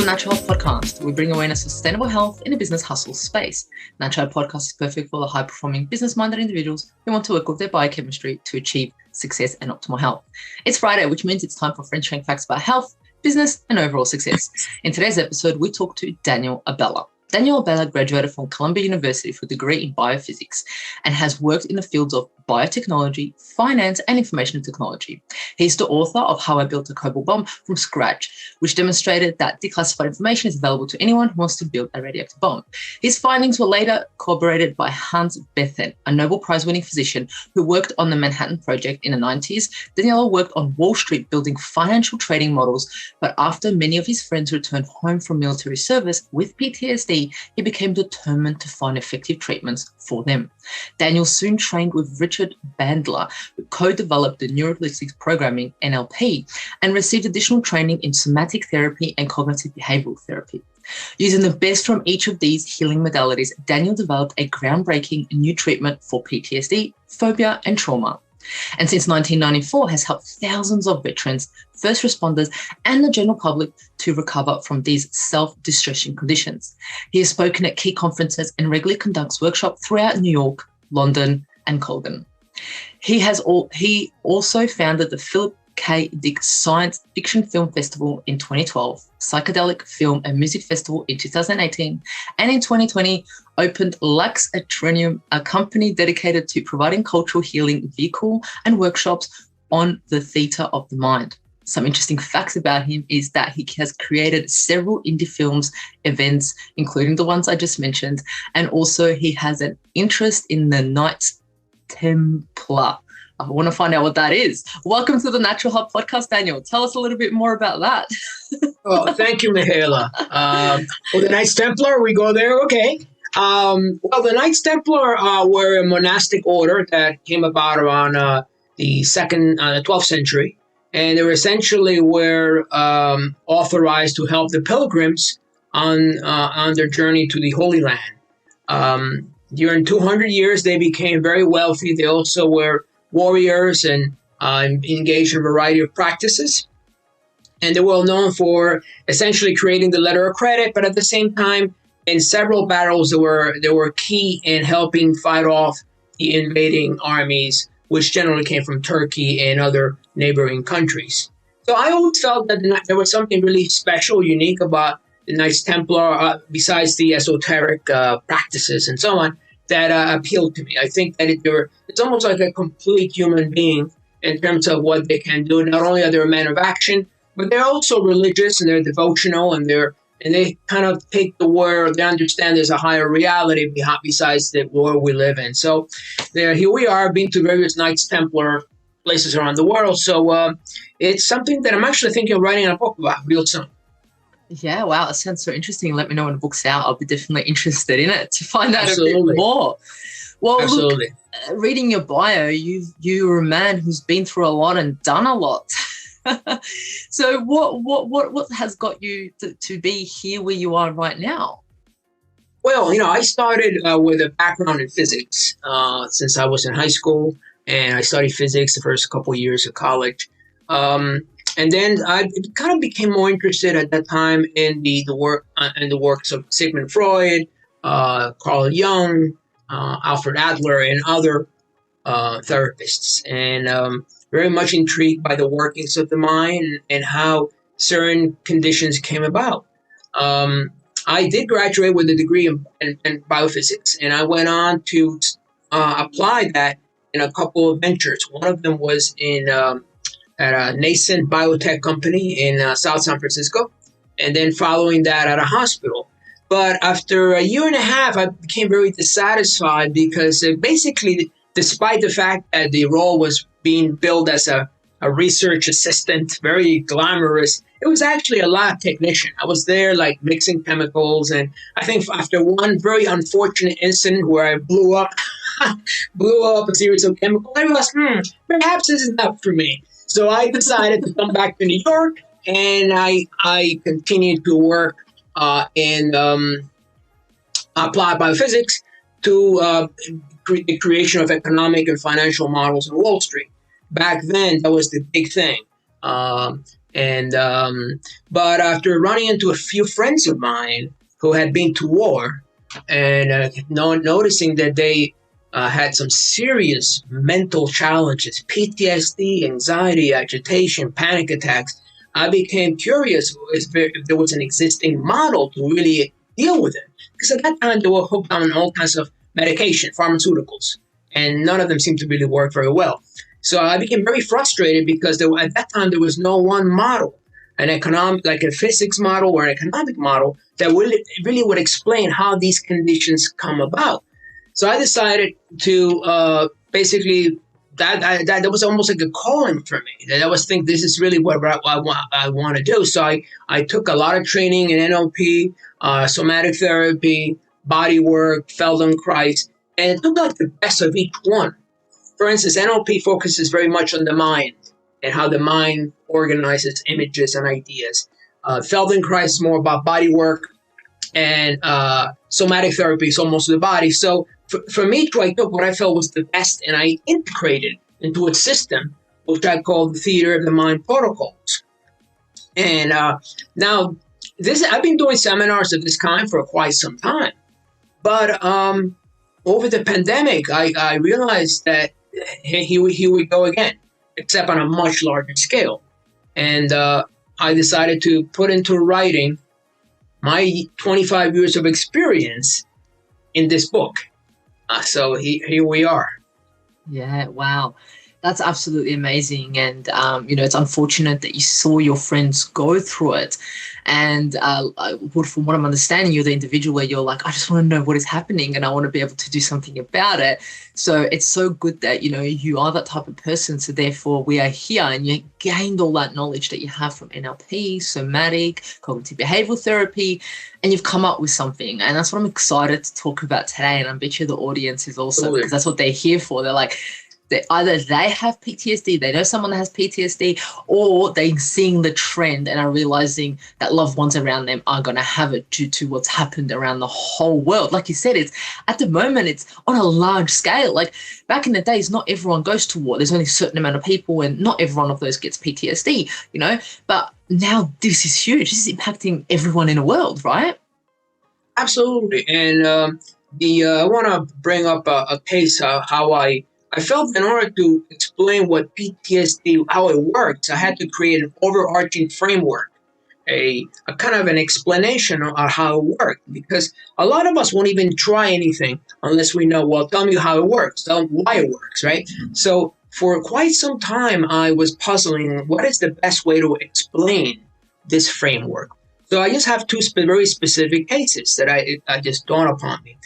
Natural Health Podcast. We bring awareness of sustainable health in a business hustle space. Natural Health Podcast is perfect for the high-performing, business-minded individuals who want to work with their biochemistry to achieve success and optimal health. It's Friday, which means it's time for French Shank Facts about health, business, and overall success. In today's episode, we talk to Daniel Abella. Daniel Abella graduated from Columbia University with a degree in biophysics and has worked in the fields of biotechnology, finance, and information technology. He's the author of How I Built a Cobalt Bomb from Scratch, which demonstrated that declassified information is available to anyone who wants to build a radioactive bomb. His findings were later corroborated by Hans Bethen, a Nobel Prize-winning physician who worked on the Manhattan Project in the 90s. Daniel worked on Wall Street building financial trading models, but after many of his friends returned home from military service with PTSD, he became determined to find effective treatments for them. Daniel soon trained with Richard Bandler, who co-developed the neurolinguistic programming (NLP) and received additional training in somatic therapy and cognitive behavioral therapy. Using the best from each of these healing modalities, Daniel developed a groundbreaking new treatment for PTSD, phobia, and trauma. And since 1994 has helped thousands of veterans, first responders, and the general public to recover from these self-distressing conditions. He has spoken at key conferences and regularly conducts workshops throughout New York, London, and Colgan. He also founded the Philip K. Dick Science Fiction Film Festival in 2012, Psychedelic Film and Music Festival in 2018, and in 2020 opened Lux Atrium, a company dedicated to providing cultural healing vehicle and workshops on the theatre of the mind. Some interesting facts about him is that he has created several indie films, events, including the ones I just mentioned, and also he has an interest in the Knights Templar. I want to find out what that is. Welcome to the Natural Health Podcast, Daniel. Tell us a little bit more about that. Oh, thank you, Mihaela. The Knights Templar, we go there? Okay. The Knights Templar were a monastic order that came about around the 12th century. And they were essentially authorized to help the pilgrims on their journey to the Holy Land. During 200 years, they became very wealthy. They also were warriors and engaged in a variety of practices. And they're well known for essentially creating the letter of credit, but at the same time, in several battles, they were key in helping fight off the invading armies, which generally came from Turkey and other neighboring countries. So I always felt that there was something really special, unique about the Knights Templar, besides the esoteric practices and so on, that appealed to me. I think that it's almost like a complete human being in terms of what they can do. Not only are they a man of action, but they're also religious and they're devotional and they kind of take the world. They understand there's a higher reality besides the world we live in. So here we are, been to various Knights Templar places around the world. So it's something that I'm actually thinking of writing a book about real soon. Yeah, wow, that sounds so interesting. Let me know when the book's out. I'll be definitely interested in it to find out Absolutely. a bit more. Well, Absolutely. Look, reading your bio, you're a man who's been through a lot and done a lot. So what has got you to be here where you are right now? Well, I started with a background in physics since I was in high school, and I studied physics the first couple of years of college. And then I kind of became more interested at that time in the works of Sigmund Freud, Carl Jung, Alfred Adler, and other therapists, and very much intrigued by the workings of the mind and how certain conditions came about. I did graduate with a degree in biophysics, and I went on to apply that in a couple of ventures. One of them was at a nascent biotech company in South San Francisco, and then following that at a hospital. But after a year and a half, I became very dissatisfied because basically, despite the fact that the role was being billed as a research assistant, very glamorous, it was actually a lab technician. I was there like mixing chemicals, and I think after one very unfortunate incident where I blew up a series of chemicals, I realized, perhaps this is not for me. So I decided to come back to New York, and I continued to work in applied biophysics to the creation of economic and financial models on Wall Street. Back then, that was the big thing. And but after running into a few friends of mine who had been to war, and noticing that they had some serious mental challenges, PTSD, anxiety, agitation, panic attacks, I became curious if there was an existing model to really deal with it. Because at that time, they were hooked on all kinds of medication, pharmaceuticals, and none of them seemed to really work very well. So I became very frustrated because at that time, there was no one model, an economic, like a physics model or an economic model that really would explain how these conditions come about. So I decided to basically that was almost like a calling for me. That I was thinking this is really what I want to do. So I took a lot of training in NLP, somatic therapy, body work, Feldenkrais, and it took out the best of each one. For instance, NLP focuses very much on the mind and how the mind organizes images and ideas. Feldenkrais is more about body work, and somatic therapy is almost the body. So for me, I took what I felt was the best and I integrated into a system, which I called the Theater of the Mind protocols. And now, I've been doing seminars of this kind for quite some time. But over the pandemic, I realized that here we go again, except on a much larger scale. And I decided to put into writing my 25 years of experience in this book. So here we are. Yeah, wow. That's absolutely amazing. And, it's unfortunate that you saw your friends go through it. And from what I'm understanding, you're the individual where you're like, I just want to know what is happening and I want to be able to do something about it. So it's so good that, you are that type of person. So therefore we are here and you gained all that knowledge that you have from NLP, somatic, cognitive behavioral therapy, and you've come up with something. And that's what I'm excited to talk about today. And I bet you the audience is also, because that's what they're here for. They're like, either they have PTSD, they know someone that has PTSD, or they're seeing the trend and are realizing that loved ones around them are going to have it due to what's happened around the whole world. Like you said, it's at the moment, it's on a large scale. Like back in the days, not everyone goes to war. There's only a certain amount of people and not everyone of those gets PTSD, but now this is huge. This is impacting everyone in the world, right? Absolutely. And I want to bring up a case how I felt in order to explain what PTSD, how it works, I had to create an overarching framework, a kind of an explanation on how it worked. Because a lot of us won't even try anything unless we know, well, tell me how it works, tell me why it works, right? So for quite some time, I was puzzling what is the best way to explain this framework. So I just have two very specific cases that I just dawned upon me.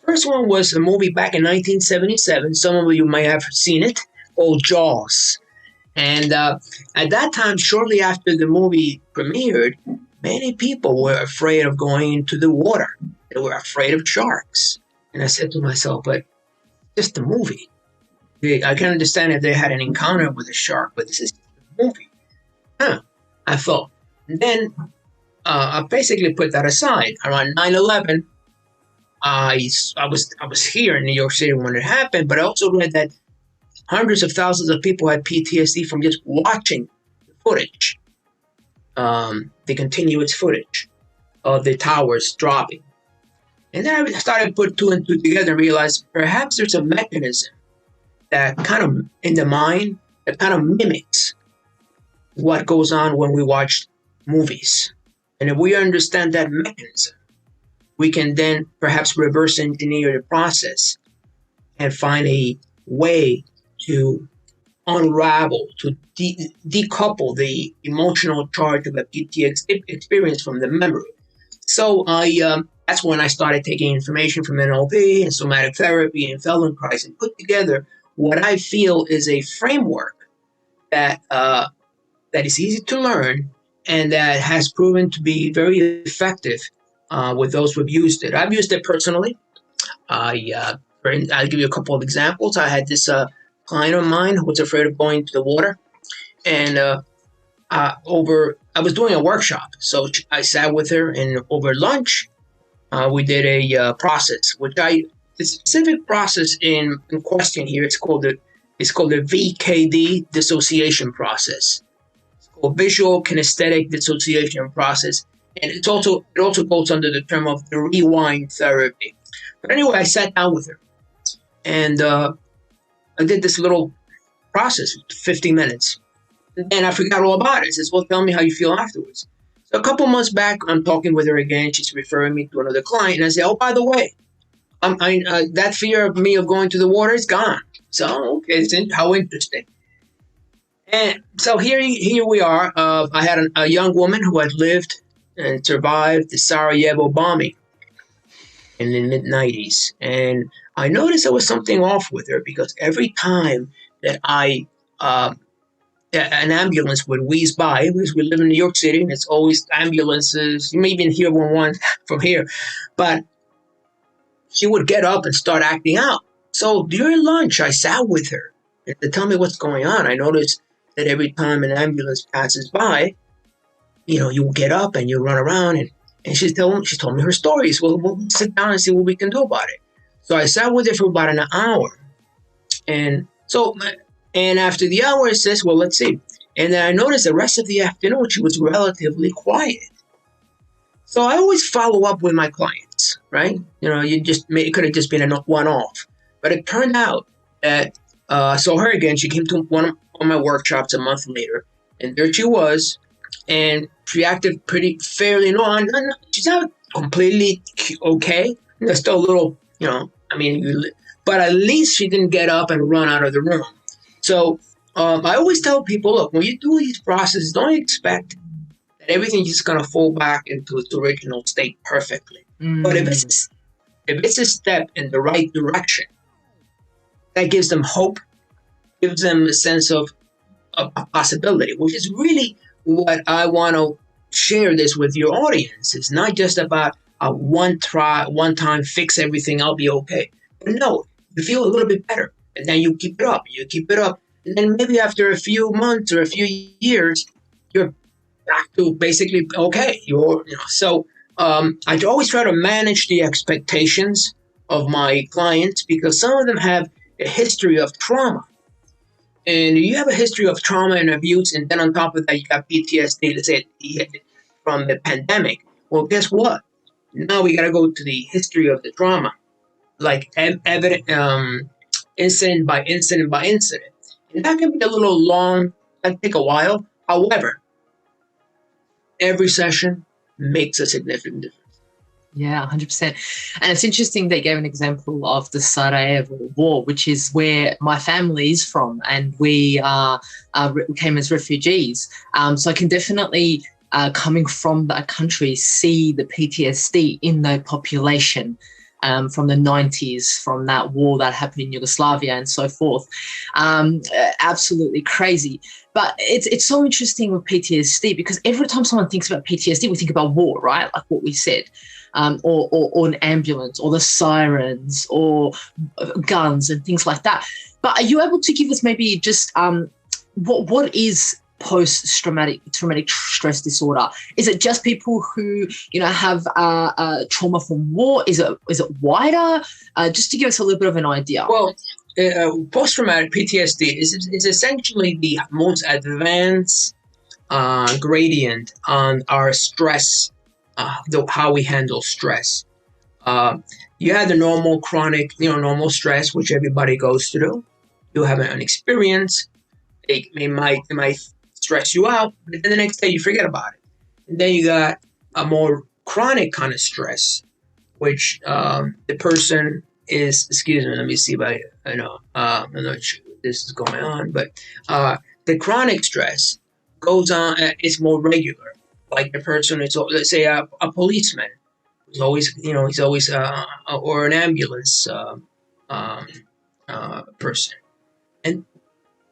First one was a movie back in 1977. Some of you may have seen it, called Jaws. And at that time, shortly after the movie premiered, many people were afraid of going into the water. They were afraid of sharks. And I said to myself, but just a movie. I can understand if they had an encounter with a shark, but this is a movie. I thought. And then I basically put that aside. Around 9/11, I was here in New York City when it happened, but I also read that hundreds of thousands of people had PTSD from just watching the footage, the continuous footage of the towers dropping. And then I started to put two and two together and realized perhaps there's a mechanism that kind of in the mind that kind of mimics what goes on when we watch movies. And if we understand that mechanism, we can then perhaps reverse engineer the process and find a way to unravel, to decouple the emotional charge of a PTSD experience from the memory. So that's when I started taking information from NLP and somatic therapy and Feldenkrais and put together what I feel is a framework that is easy to learn and that has proven to be very effective with those who've used it. I've used it personally. I'll give you a couple of examples. I had this client of mine who was afraid of going to the water, and I was doing a workshop, so I sat with her, and over lunch, we did a process, the specific process in question here. It's called the VKD dissociation process. called visual kinesthetic dissociation process. And it also goes under the term of the rewind therapy. But anyway, I sat down with her and I did this little process, 15 minutes. And I forgot all about it. I says, well, tell me how you feel afterwards. So a couple months back, I'm talking with her again. She's referring me to another client. And I say, oh, by the way, that fear of me of going to the water is gone. So, okay, how interesting. And so here we are. I had a young woman who had lived and survived the Sarajevo bombing in the mid-90s. And I noticed there was something off with her because every time that an ambulance would whiz by, because we live in New York City and it's always ambulances. You may even hear one from here. But she would get up and start acting out. So during lunch, I sat with her and to tell me what's going on. I noticed that every time an ambulance passes by, you get up and you run around and she told me her stories. Well, we'll sit down and see what we can do about it. So I sat with her for about an hour. And after the hour, I says, well, let's see. And then I noticed the rest of the afternoon, she was relatively quiet. So I always follow up with my clients, right? It could have just been a one-off. But it turned out that I saw her again. She came to one of my workshops a month later. And there she was. And she acted fairly normal. She's not completely okay. There's still a little, but at least she didn't get up and run out of the room. So I always tell people, look, when you do these processes, don't expect that everything's just going to fall back into its original state perfectly. But if it's a step in the right direction, that gives them hope, gives them a sense of a possibility, which is really what I want to share this with your audience. It's not just about a one time, fix everything, I'll be okay. But no, you feel a little bit better. And then you keep it up. And then maybe after a few months or a few years, you're back to basically okay. So I always try to manage the expectations of my clients because some of them have a history of trauma. And you have a history of trauma and abuse, and then on top of that, you got PTSD, let's say, from the pandemic. Well, guess what? Now we got to go to the history of the trauma, like incident by incident by incident. And that can be a little long, that take a while. However, every session makes a significant difference. Yeah, 100%. And it's interesting they gave an example of the Sarajevo War, which is where my family is from, and we came as refugees. So I can definitely, coming from that country, see the PTSD in the population from the 90s, from that war that happened in Yugoslavia and so forth. Absolutely crazy. But it's so interesting with PTSD because every time someone thinks about PTSD, we think about war, right? Like what we said. Or an ambulance, or the sirens, or guns and things like that. But are you able to give us maybe just what is post-traumatic stress disorder? Is it just people who have trauma from war? Is it wider? Just to give us a little bit of an idea. Well, post-traumatic PTSD is essentially the most advanced gradient on our stress. How we handle stress. You have the normal chronic, normal stress, which everybody goes through. You have an experience. It might stress you out, but then the next day you forget about it. And then you got a more chronic kind of stress, which the person is, excuse me, let me see if I'm not sure this is going on, but the chronic stress goes on, it's more regular. Like the person is, let's say, a policeman, who's always, or an ambulance person, and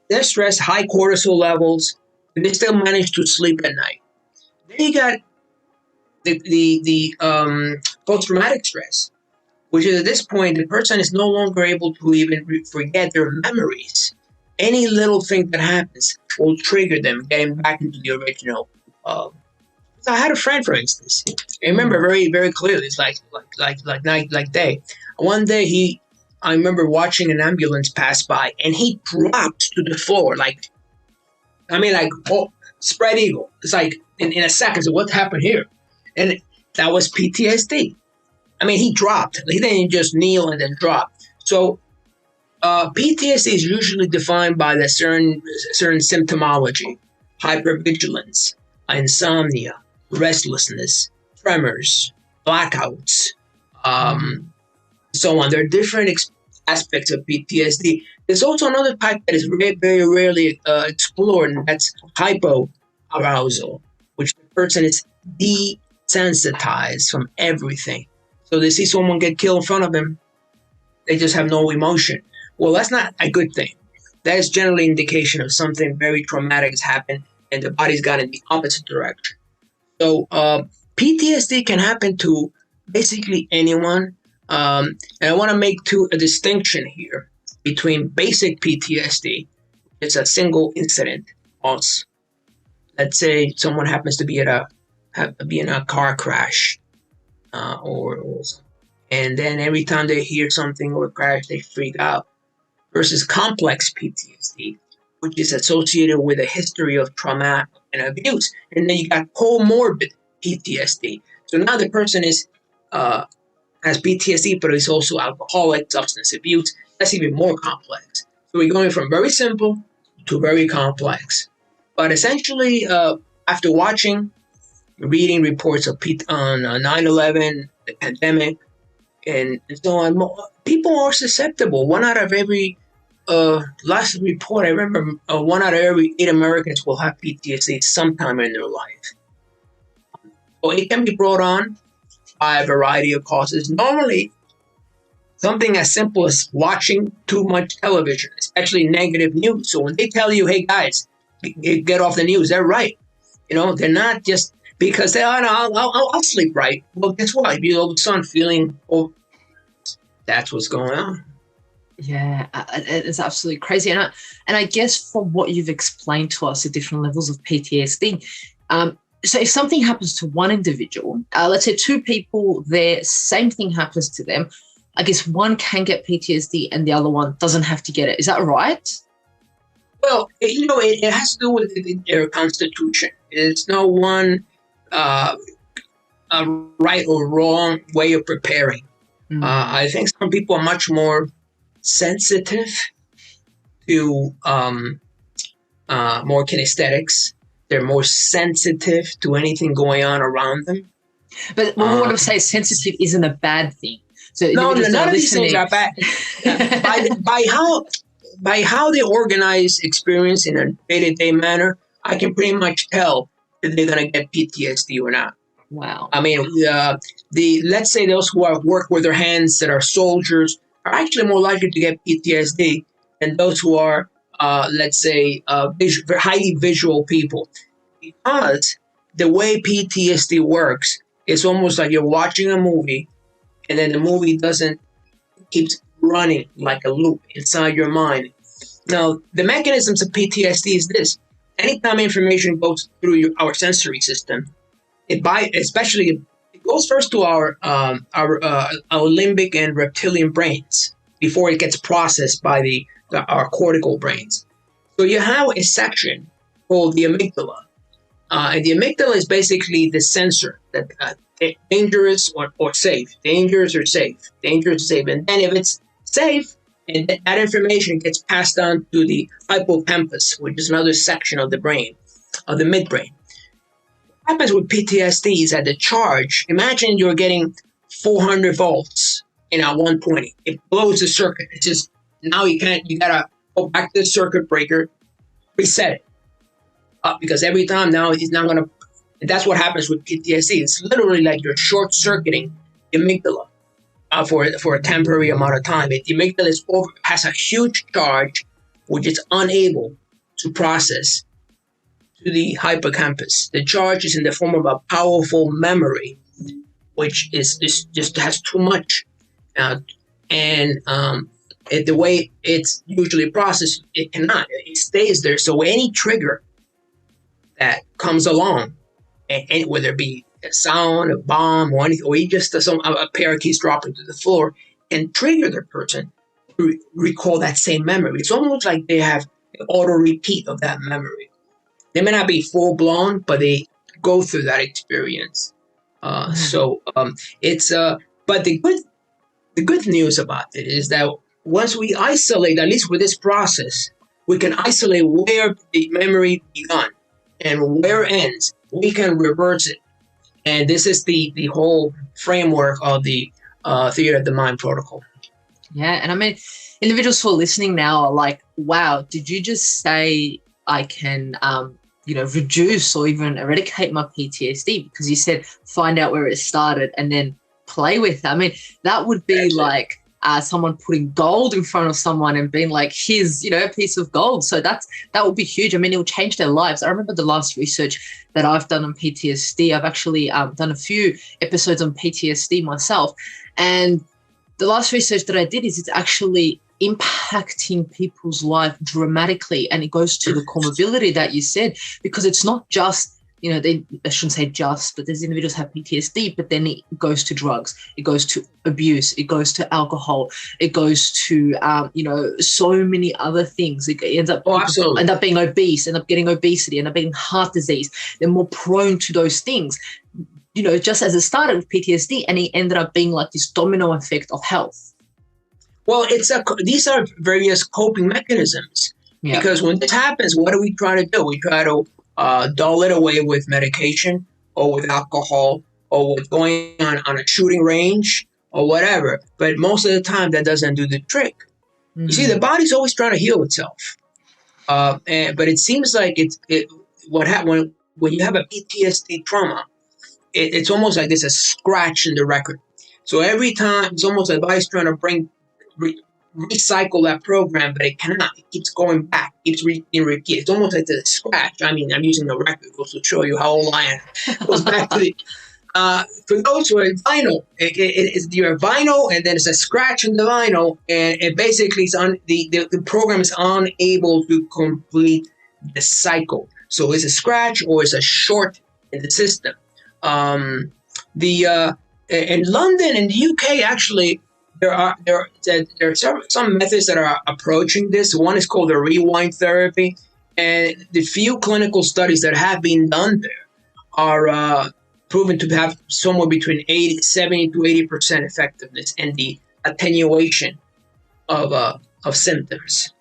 they're stressed, high cortisol levels, and they still manage to sleep at night. Then you got the post-traumatic stress, which is at this point the person is no longer able to even forget their memories. Any little thing that happens will trigger them getting back into the original. I had a friend, for instance. I remember very, very clearly. It's like night, like day. One day, I remember watching an ambulance pass by, and he dropped to the floor, like I mean, like, oh, spread eagle. It's like in a second. So what happened here? And that was PTSD. I mean, he dropped. He didn't just kneel and then drop. So PTSD is usually defined by the certain symptomology: hypervigilance, insomnia, restlessness, tremors, blackouts, so on. There are different aspects of PTSD. There's also another type that is very, very rarely explored, and that's hypoarousal, which the person is desensitized from everything. So they see someone get killed in front of them, they just have no emotion. Well, that's not a good thing. That is generally an indication of something very traumatic has happened and the body's gone in the opposite direction. So PTSD can happen to basically anyone. And I want to make a distinction here between basic PTSD. It's a single incident loss. Let's say someone happens to be in a car crash, and then every time they hear something or a crash, they freak out. Versus complex PTSD, which is associated with a history of trauma and abuse. And then you got comorbid PTSD. So now the person has PTSD, but is also alcoholic, substance abuse. That's even more complex. So we're going from very simple to very complex. But essentially, after reading reports on 9/11, the pandemic, and so on, people are susceptible. One out of every last report I remember, 1 out of every 8 Americans will have PTSD sometime in their life. So it can be brought on by a variety of causes. Normally, something as simple as watching too much television, especially negative news. So when they tell you, "Hey guys, get off the news," they're right. They're not just because I'll sleep right. Well, guess what? If you're all of a sudden feeling, that's what's going on. Yeah, it's absolutely crazy. And I guess from what you've explained to us, the different levels of PTSD, so if something happens to one individual, let's say 2 people, the same thing happens to them, I guess one can get PTSD and the other one doesn't have to get it. Is that right? Well, it has to do with their constitution. There's no one right or wrong way of preparing. I think some people are much more sensitive to more kinesthetics. They're more sensitive to anything going on around them. But what we want to say sensitive isn't a bad thing. So none of these things are bad. By how they organize experience in a day-to-day manner, I can pretty much tell if they're going to get PTSD or not. Wow. I mean, let's say those who work with their hands, that are soldiers, are actually more likely to get PTSD than those who are, let's say, highly visual people. Because the way PTSD works, it's almost like you're watching a movie, and then the movie keeps running like a loop inside your mind. Now, the mechanisms of PTSD is this: anytime information goes through our sensory system, it goes first to our limbic and reptilian brains before it gets processed by our cortical brains. So you have a section called the amygdala, and the amygdala is basically the sensor that dangerous or safe, dangerous or safe, dangerous or safe, and then if it's safe, and that information gets passed on to the hippocampus, which is another section of the brain, of the midbrain. What happens with PTSD is that the charge, imagine you're getting 400 volts in at 120. It blows the circuit. It's just, now you gotta go back to the circuit breaker, reset it. Because every time now it's not gonna, and that's what happens with PTSD. It's literally like you're short-circuiting the amygdala for a temporary amount of time. The amygdala has a huge charge, which it's unable to process to the hippocampus. The charge is in the form of a powerful memory, which just has too much. The way it's usually processed, it cannot. It stays there. So any trigger that comes along, and whether it be a sound, a bomb, or anything, or just a pair of keys dropping to the floor, can trigger the person to recall that same memory. It's almost like they have an auto repeat of that memory. They may not be full blown, but they go through that experience. It's but the good news about it is that once we isolate, at least with this process, we can isolate where the memory began and where it ends. We can reverse it. And this is the whole framework of the theater of the mind protocol. Yeah. And I mean, individuals who are listening now are like, wow, did you just say I can, reduce or even eradicate my PTSD? Because you said find out where it started and then play with it. I mean, that would be like someone putting gold in front of someone and being like, here's, a piece of gold. So that would be huge. I mean, it will change their lives. I remember the last research that I've done on PTSD. I've actually done a few episodes on PTSD myself. And the last research that I did is it's actually impacting people's life dramatically. And it goes to the comorbidity that you said, because it's not just, I shouldn't say just, but there's individuals have PTSD, but then it goes to drugs, it goes to abuse, it goes to alcohol, it goes to, so many other things. It ends up, end up being obese, end up getting obesity, end up getting heart disease. They're more prone to those things. Just as it started with PTSD, and it ended up being like this domino effect of health. Well, these are various coping mechanisms. Yeah. Because when this happens, what do we try to do? We try to dull it away with medication or with alcohol or with going on a shooting range or whatever. But most of the time, that doesn't do the trick. Mm-hmm. You see, the body's always trying to heal itself. But it seems like when you have a PTSD trauma, it's almost like there's a scratch in the record. So every time, it's almost like the body's trying to recycle that program, but it cannot. It keeps going back, keeps repeating. It's almost like a scratch. I mean, I'm using the record to show you how old I am. It goes back to the. For those who are vinyl, you're vinyl, and then it's a scratch in the vinyl, and it basically the program is unable to complete the cycle. So it's a scratch or it's a short in the system. In London and the UK, actually, there are some methods that are approaching this. One is called the rewind therapy, and the few clinical studies that have been done there are proven to have somewhere between 70 to 80% effectiveness in the attenuation of symptoms.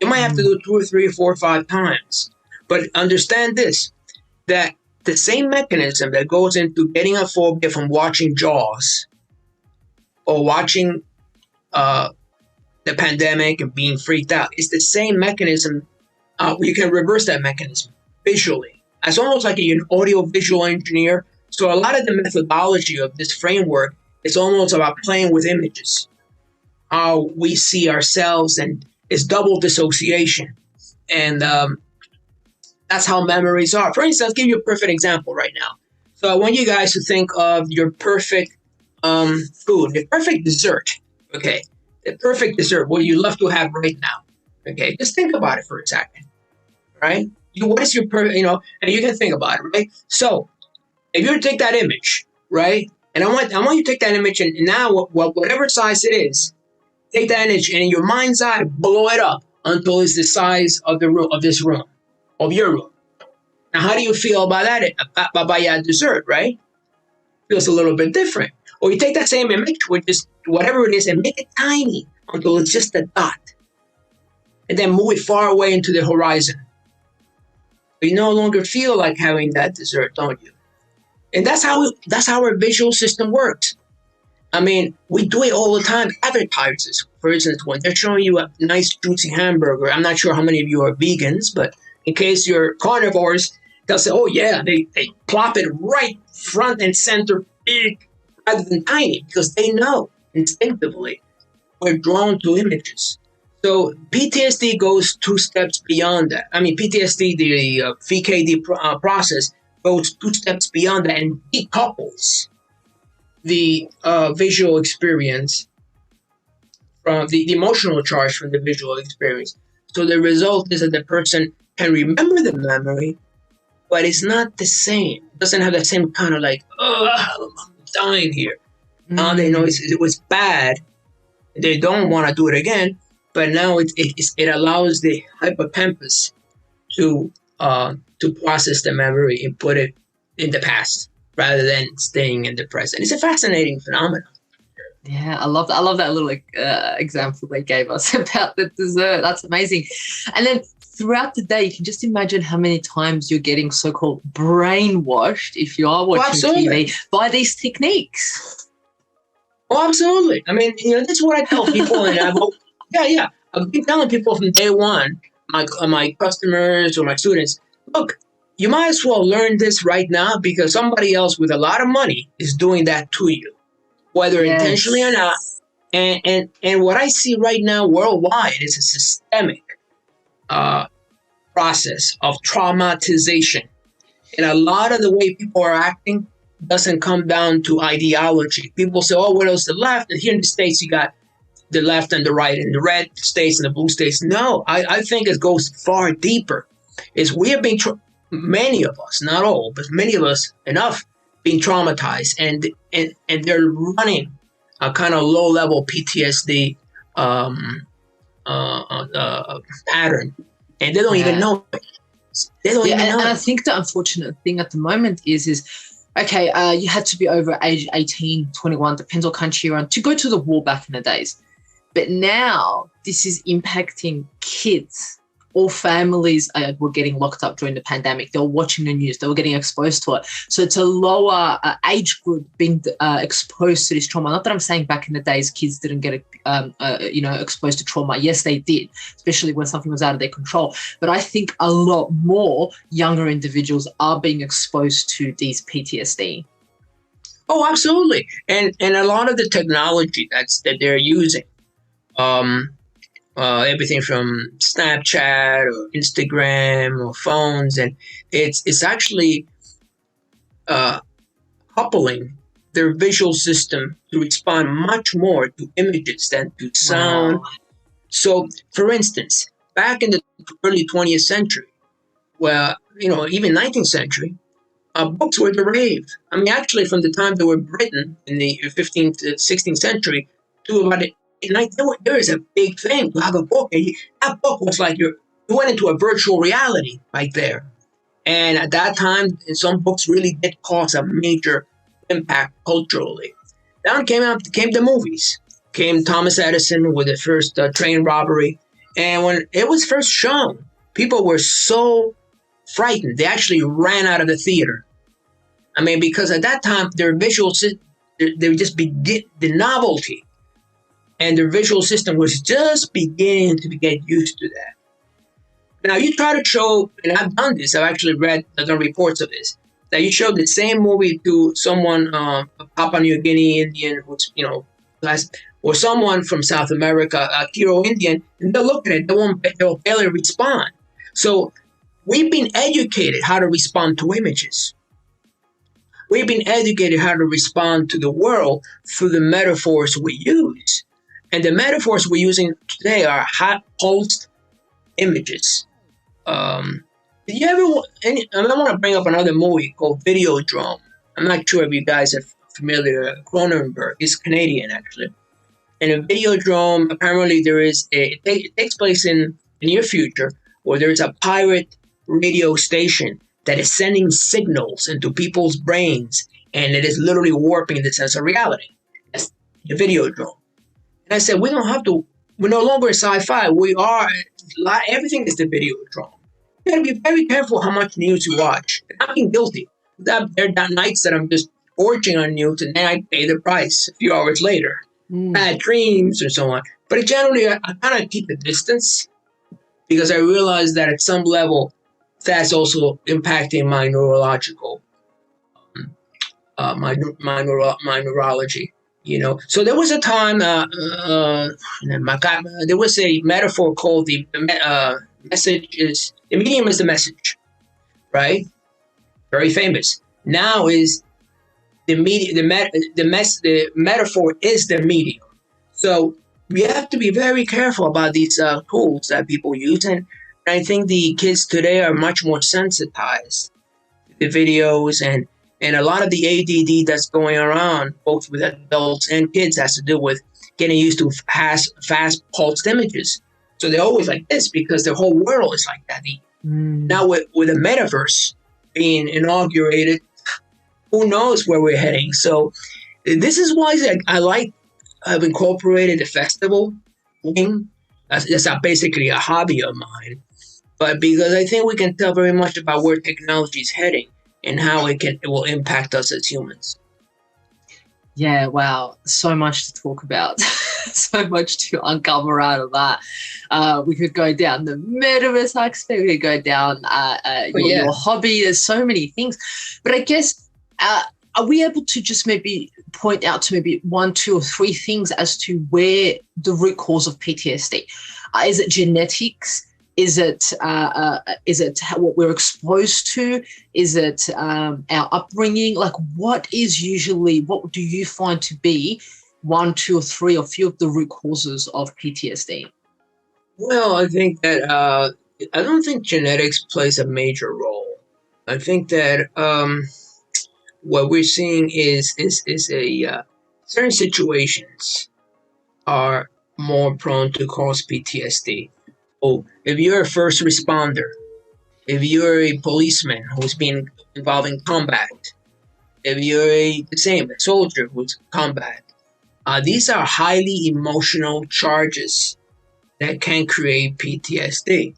You might have to do it 2 or 3 or 4 or 5 times, but understand this: that the same mechanism that goes into getting a phobia from watching Jaws or watching the pandemic and being freaked out is the same mechanism. You can reverse that mechanism visually. It's almost like an audio-visual engineer. So a lot of the methodology of this framework is almost about playing with images, how we see ourselves, and it's double dissociation. And that's how memories are. For instance, I'll give you a perfect example right now. So I want you guys to think of your perfect food, the perfect dessert, okay? The perfect dessert, what you love to have right now, okay? Just think about it for a second, right? What is your perfect, and you can think about it, right? So if you were to take that image, right? And I want you to take that image, and now whatever size it is, take that image and in your mind's eye, blow it up until it's the size of the room, of this room, of your room. Now, how do you feel about that? About your dessert, right? Feels a little bit different. Or you take that same image, which is whatever it is, and make it tiny until it's just a dot. And then move it far away into the horizon. You no longer feel like having that dessert, don't you? And that's how our visual system works. I mean, we do it all the time. Advertisers, for instance, when they're showing you a nice juicy hamburger, I'm not sure how many of you are vegans, but in case you're carnivores, they'll say, oh yeah, they plop it right front and center, big, rather than tiny, because they know instinctively we're drawn to images. So PTSD goes 2 steps beyond that. I mean, PTSD, the VKD process, goes 2 steps beyond that and decouples the visual experience from the emotional charge from the visual experience. So the result is that the person can remember the memory, but it's not the same. It doesn't have that same kind of like, oh, I'm dying here. Now they know it was bad. They don't want to do it again, but now it allows the hippocampus to to process the memory and put it in the past rather than staying in the present. It's a fascinating phenomenon. Yeah, I love that. I love that little example they gave us about the dessert. That's amazing. And then throughout the day, you can just imagine how many times you're getting so-called brainwashed if you are watching TV by these techniques. Oh, absolutely. I mean, that's what I tell people, and I've been telling people from day one, my customers or my students, look, you might as well learn this right now because somebody else with a lot of money is doing that to you, whether intentionally or not. And what I see right now worldwide is a systemic process of traumatization, and a lot of the way people are acting doesn't come down to ideology. People say, "Oh, what else the left?" And here in the States, you got the left and the right, and the red states and the blue states. No, I think it goes far deeper. Is we have been many of us, not all, but many of us, enough, being traumatized, and they're running a kind of low level PTSD pattern, and they don't even know it. They don't even know. And I think the unfortunate thing at the moment is okay, you had to be over age 18, 21, depends what country you're on, to go to the war back in the days. But now this is impacting kids. All families were getting locked up during the pandemic. They were watching the news. They were getting exposed to it. So it's a lower age group being exposed to this trauma. Not that I'm saying back in the days kids didn't get exposed to trauma. Yes, they did, especially when something was out of their control. But I think a lot more younger individuals are being exposed to these PTSD. Oh, absolutely. And a lot of the technology that they're using, everything from Snapchat or Instagram or phones, and it's actually coupling their visual system to respond much more to images than to sound. Wow. So, for instance, back in the early 20th century, well, even 19th century, books were depraved. I mean, actually, from the time they were written in the 15th to 16th century to about there is a big thing to have a book. And that book was like you went into a virtual reality right there. And at that time, some books really did cause a major impact culturally. Then came the movies. Came Thomas Edison with the first train robbery. And when it was first shown, people were so frightened. They actually ran out of the theater. I mean, because at that time, their visual system, they would just begin the novelty. And their visual system was just beginning to get used to that. Now, you try to show, and I've done this, I've actually read the reports of this, that you show the same movie to someone, a Papua New Guinea Indian, or someone from South America, a Kiro Indian, and they'll look at it, they'll barely respond. So we've been educated how to respond to images. We've been educated how to respond to the world through the metaphors we use. And the metaphors we're using today are hot pulsed images. Did you ever? I want to bring up another movie called Videodrome. I'm not sure if you guys are familiar. Cronenberg is Canadian, actually. And in Videodrome, apparently it takes place in the near future where there's a pirate radio station that is sending signals into people's brains, and it is literally warping the sense of reality. That's the Videodrome. And I said, we're no longer sci-fi. Everything is the Videodrome. You got to be very careful how much news you watch. I'm being guilty. There are nights that I'm just gorging on news, and then I pay the price a few hours later. Bad dreams or so on. But generally, I kind of keep a distance because I realize that at some level, that's also impacting my neurological, my neurology. So there was a time, there was a metaphor called the medium is the message, right? Very famous. Now is the metaphor is the medium. So we have to be very careful about these tools that people use, and I think the kids today are much more sensitized to the videos and a lot of the ADD that's going around, both with adults and kids, has to do with getting used to fast pulsed images. So they're always like this because their whole world is like that. Now with the metaverse being inaugurated, who knows where we're heading? So this is why I've incorporated the festival wing. That's basically a hobby of mine, but because I think we can tell very much about where technology is heading and how it will impact us as humans. Yeah, wow, so much to talk about, so much to uncover out of that. We could go down the metaverse aspect, we could go down your hobby. There's so many things, but I guess are we able to just maybe point out to maybe 1, 2, or 3 things as to where the root cause of PTSD? Is it genetics? Is it what we're exposed to? Is it our upbringing? Like, what do you find to be 1, 2, or 3, or few of the root causes of PTSD? Well, I think that I don't think genetics plays a major role. I think that what we're seeing is a certain situations are more prone to cause PTSD. Oh, if you're a first responder, if you're a policeman who's been involved in combat, if you're the same a soldier who's combat, these are highly emotional charges that can create PTSD.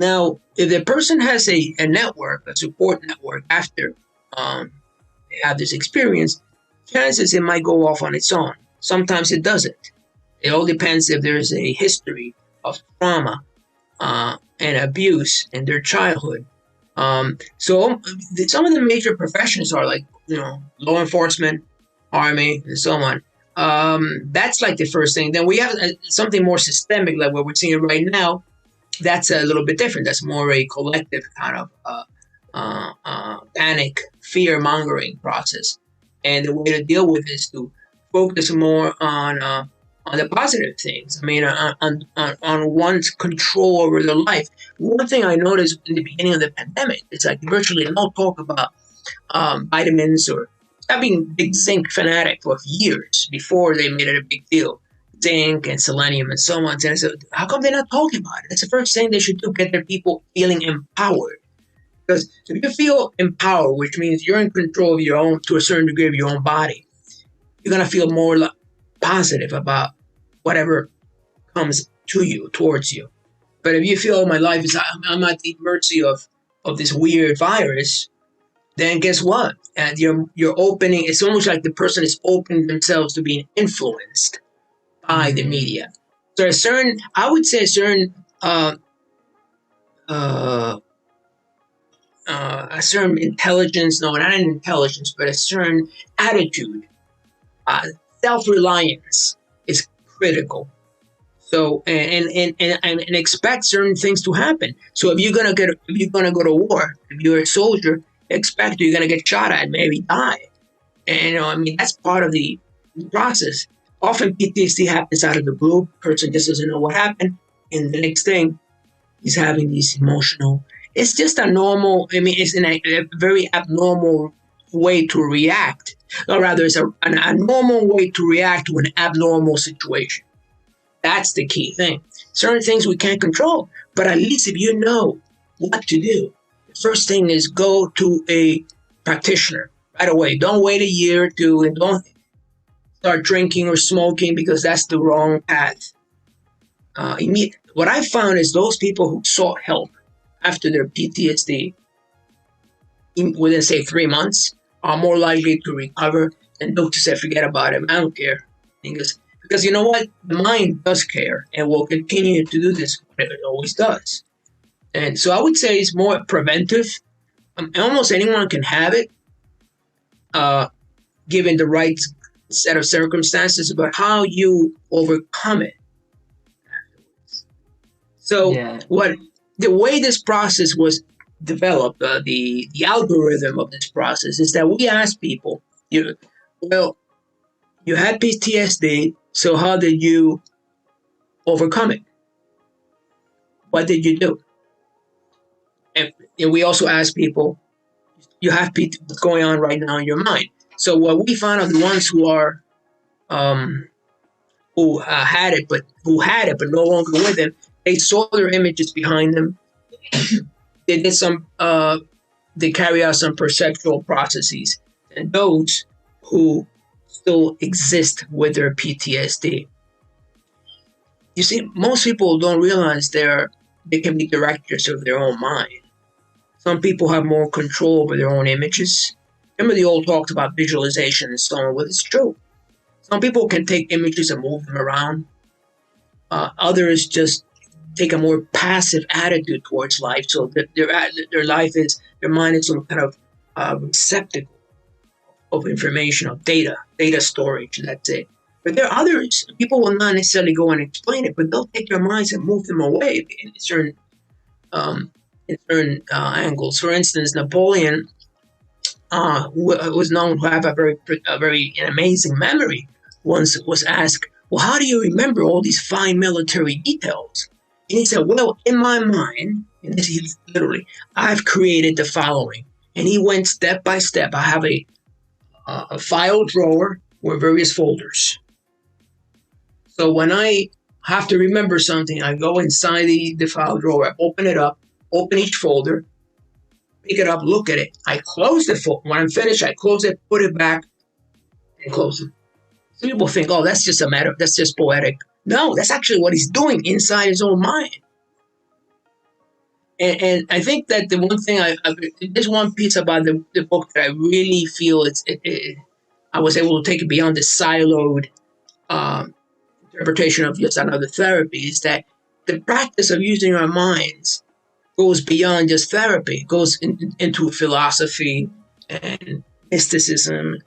Now, if the person has a network, a support network after they have this experience, chances it might go off on its own. Sometimes it doesn't. It all depends if there's a history of trauma and abuse in their childhood. So some of the major professions are like, law enforcement, army, and so on. That's like the first thing. Then we have something more systemic, like what we're seeing right now. That's a little bit different. That's more a collective kind of panic, fear mongering process. And the way to deal with it is to focus more on the positive things. I mean, on one's control over their life. One thing I noticed in the beginning of the pandemic, it's like virtually no talk about vitamins or. I've been a big zinc fanatic for years before they made it a big deal. Zinc and selenium and so on. And I said, how come they're not talking about it? That's the first thing they should do, get their people feeling empowered. Because if you feel empowered, which means you're in control of your own, to a certain degree of your own body, you're going to feel more positive about whatever comes to you, towards you. But if you feel, my life is, I'm at the mercy of this weird virus, then guess what? And you're opening, it's almost like the person is opening themselves to being influenced by the media. So I would say a certain intelligence, no, not an intelligence, but a certain attitude, self-reliance is critical. So and expect certain things to happen. So if you're gonna go to war, if you're a soldier, expect you're gonna get shot at, maybe die. And that's part of the process. Often PTSD happens out of the blue. Person just doesn't know what happened, and the next thing he's having these emotional. It's just a normal. It's a very abnormal way to react, or rather, it's a normal way to react to an abnormal situation. That's the key thing. Certain things we can't control, but at least if you know what to do, the first thing is go to a practitioner right away. Don't wait a year or two, and don't start drinking or smoking because that's the wrong path. What I found is those people who sought help after their PTSD within, say, 3 months are more likely to recover than those who say, forget about it, I don't care. Because you know what? The mind does care and will continue to do this. It always does. And so I would say it's more preventive. Almost anyone can have it, given the right set of circumstances, but how you overcome it afterwards. So the way this process was developed, the algorithm of this process is that we ask people, you had PTSD, so how did you overcome it? What did you do? And we also ask people, you have what's going on right now in your mind. So what we found are the ones who are who had it but no longer with them, they saw their images behind them. they did some, they carry out some perceptual processes, and those who still exist with their PTSD. You see, most people don't realize they can be directors of their own mind. Some people have more control over their own images. Remember the old talks about visualization and so on? Well, it's true. Some people can take images and move them around. Others just take a more passive attitude towards life. So their mind is some kind of receptacle of information, of data storage, and that's it. But there are others, people will not necessarily go and explain it, but they'll take their minds and move them away in certain angles. For instance, Napoleon, who was known to have a very amazing memory, once was asked, well, how do you remember all these fine military details? And he said, well, in my mind, and this is literally, I've created the following. And he went step by step. I have a file drawer with various folders. So when I have to remember something, I go inside the file drawer, I open it up, open each folder, pick it up, look at it. I close the folder. When I'm finished, I close it, put it back, and close it. Some people think, oh, that's just poetic. No, that's actually what he's doing inside his own mind. And I think that the one thing there's one piece about the book that I really feel I was able to take it beyond the siloed interpretation of just another therapy, is that the practice of using our minds goes beyond just therapy. It goes into philosophy and mysticism.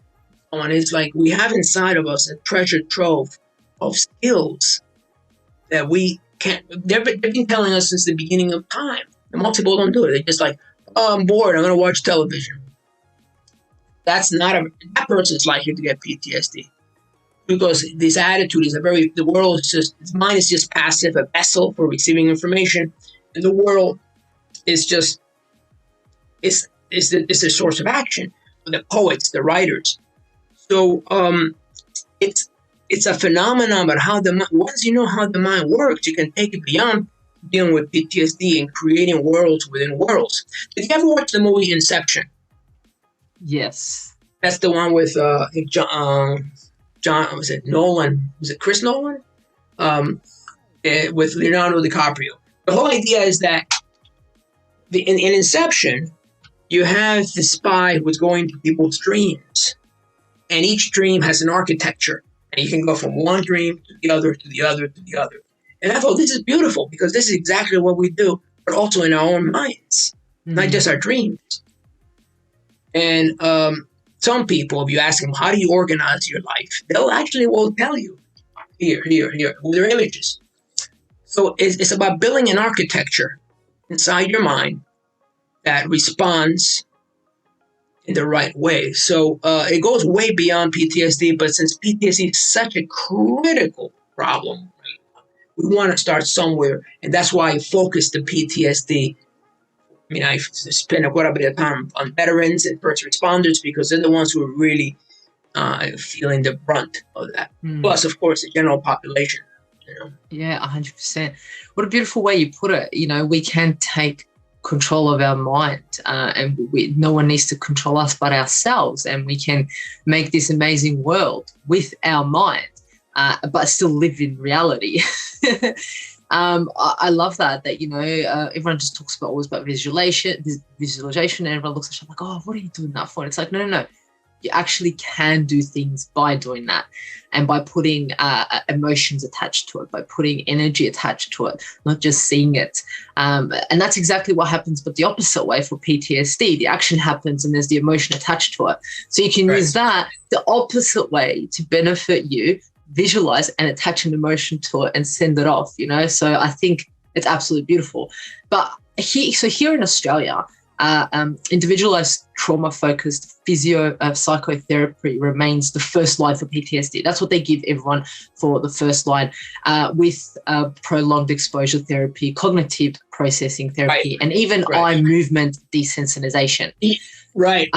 And it's like we have inside of us a treasure trove of skills that we can't. They've been telling us since the beginning of time. And most people don't do it. They're just like, oh, I'm bored, I'm going to watch television. That person's likely to get PTSD. Because this attitude is the world is just, his mind is just passive, a vessel for receiving information. And the world is just, it's the source of action for the poets, the writers. So it's a phenomenon, but once you know how the mind works, you can take it beyond dealing with PTSD and creating worlds within worlds. Did you ever watch the movie Inception? Yes. That's the one with John, was it Nolan? Was it Chris Nolan? With Leonardo DiCaprio. The whole idea is that in Inception, you have the spy who's going to people's dreams. And each dream has an architecture. And you can go from one dream to the other, to the other, to the other. And I thought, this is beautiful, because this is exactly what we do, but also in our own minds, not just our dreams. And some people, if you ask them, how do you organize your life? They'll actually will tell you, here, with their images. So it's about building an architecture inside your mind that responds in the right way. So it goes way beyond PTSD, but since PTSD is such a critical problem, we want to start somewhere, and that's why I focus the PTSD. I mean, I spend quite a bit of time on veterans and first responders, because they're the ones who are really feeling the brunt of that. Plus, of course, the general population. Yeah, 100%. What a beautiful way you put it. We can take control of our mind, and no one needs to control us but ourselves, and we can make this amazing world with our mind. But still live in reality. I love that everyone just talks always about visualization, and everyone looks at you like, oh, what are you doing that for? And it's like, no. You actually can do things by doing that, and by putting emotions attached to it, by putting energy attached to it, not just seeing it. And that's exactly what happens, but the opposite way for PTSD. The action happens and there's the emotion attached to it. So you can use that the opposite way to benefit you. Visualize and attach an emotion to it and send it off, So I think it's absolutely beautiful. But here in Australia, individualized trauma-focused psychotherapy remains the first line for PTSD. That's what they give everyone for the first line, with prolonged exposure therapy, cognitive processing therapy, and even eye movement desensitization. Right.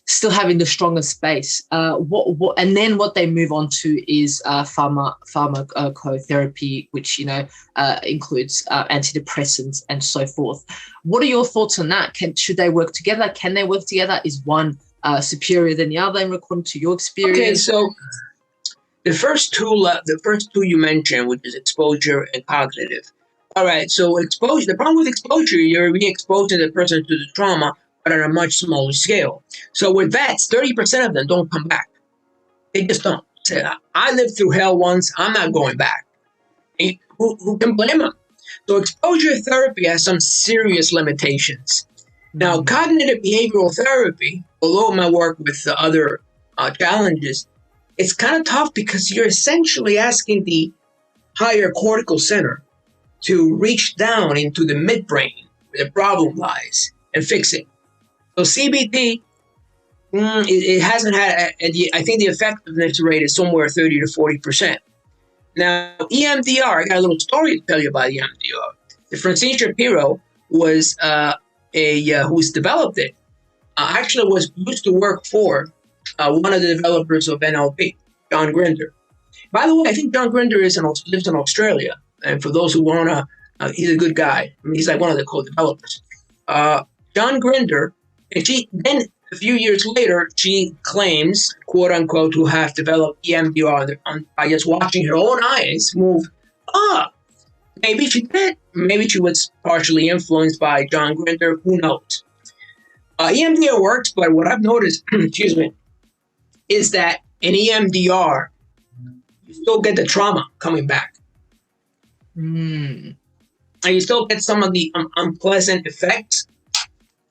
still having the strongest base. And then what they move on to is pharmacotherapy, which includes antidepressants and so forth. What are your thoughts on that? Should they work together? Can they work together? Is one superior than the other, according to your experience? Okay, so the first two you mentioned, which is exposure and cognitive. All right, so exposure. The problem with exposure, you're re-exposing the person to the trauma, but on a much smaller scale. So with vets, 30% of them don't come back. They just don't. Say, I lived through hell once. I'm not going back. Who can blame them? So exposure therapy has some serious limitations. Now, cognitive behavioral therapy, although it might work with the other challenges, it's kind of tough because you're essentially asking the higher cortical center to reach down into the midbrain where the problem lies and fix it. So CBT, it hasn't had, I think the effectiveness rate is somewhere 30 to 40%. Now, EMDR, I got a little story to tell you about EMDR. The Francine Shapiro was who's developed it, actually used to work for one of the developers of NLP, John Grinder. By the way, I think John Grinder lives in Australia. And for those who want to, he's a good guy. I mean, he's like one of the co-developers. John Grinder, and then a few years later, she claims, quote unquote, to have developed EMDR by just watching her own eyes move. Maybe she did. Maybe she was partially influenced by John Grinder. Who knows? EMDR works, but what I've noticed, excuse me, is that in EMDR, you still get the trauma coming back. And you still get some of the unpleasant effects,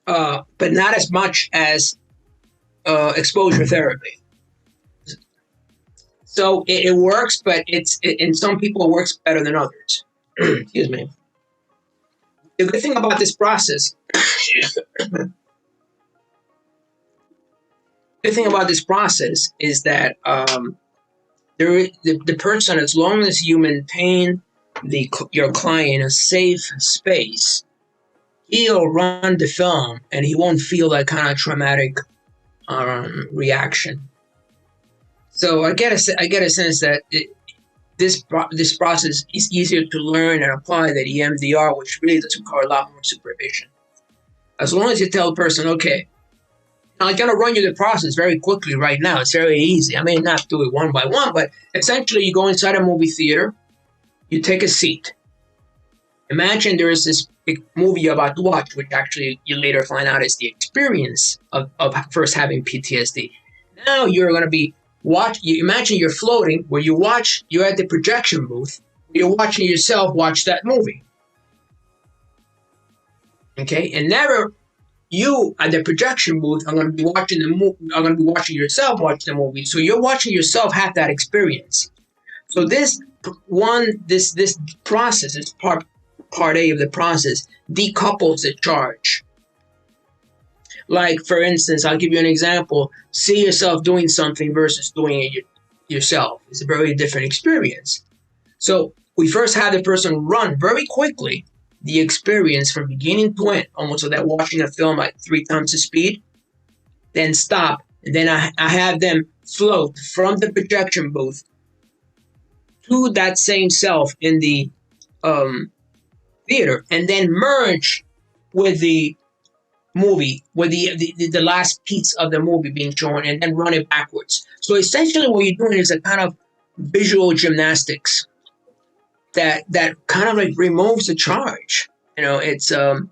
but not as much as exposure therapy. So it works, but in some people it works better than others. Excuse me. The good thing about this process, is that the person, as long as you maintain your client in a safe space, he'll run the film and he won't feel that kind of traumatic reaction. So I get a sense that this process is easier to learn and apply than EMDR, which really does require a lot more supervision. As long as you tell the person, okay, I'm going to run you the process very quickly right now. It's very easy. I may not do it one by one, but essentially you go inside a movie theater, you take a seat. Imagine there is this big movie you're about to watch, which actually you later find out is the experience of first having PTSD. Now you're going to be imagine you're floating where you're at the projection booth, you're watching yourself watch that movie. Okay, and never you at the projection booth are going to be watching yourself watch the movie. So you're watching yourself have that experience. So this process is part A of the process, decouples the charge. Like, for instance, I'll give you an example. See yourself doing something versus doing it yourself. It's a very different experience. So we first have the person run very quickly the experience from beginning to end, almost like that watching a film at 3 times the speed, then stop. And then I have them float from the projection booth to that same self in the theater, and then merge with the movie, with the last piece of the movie being shown, and then run it backwards. So essentially what you're doing is a kind of visual gymnastics that kind of like removes the charge. It's and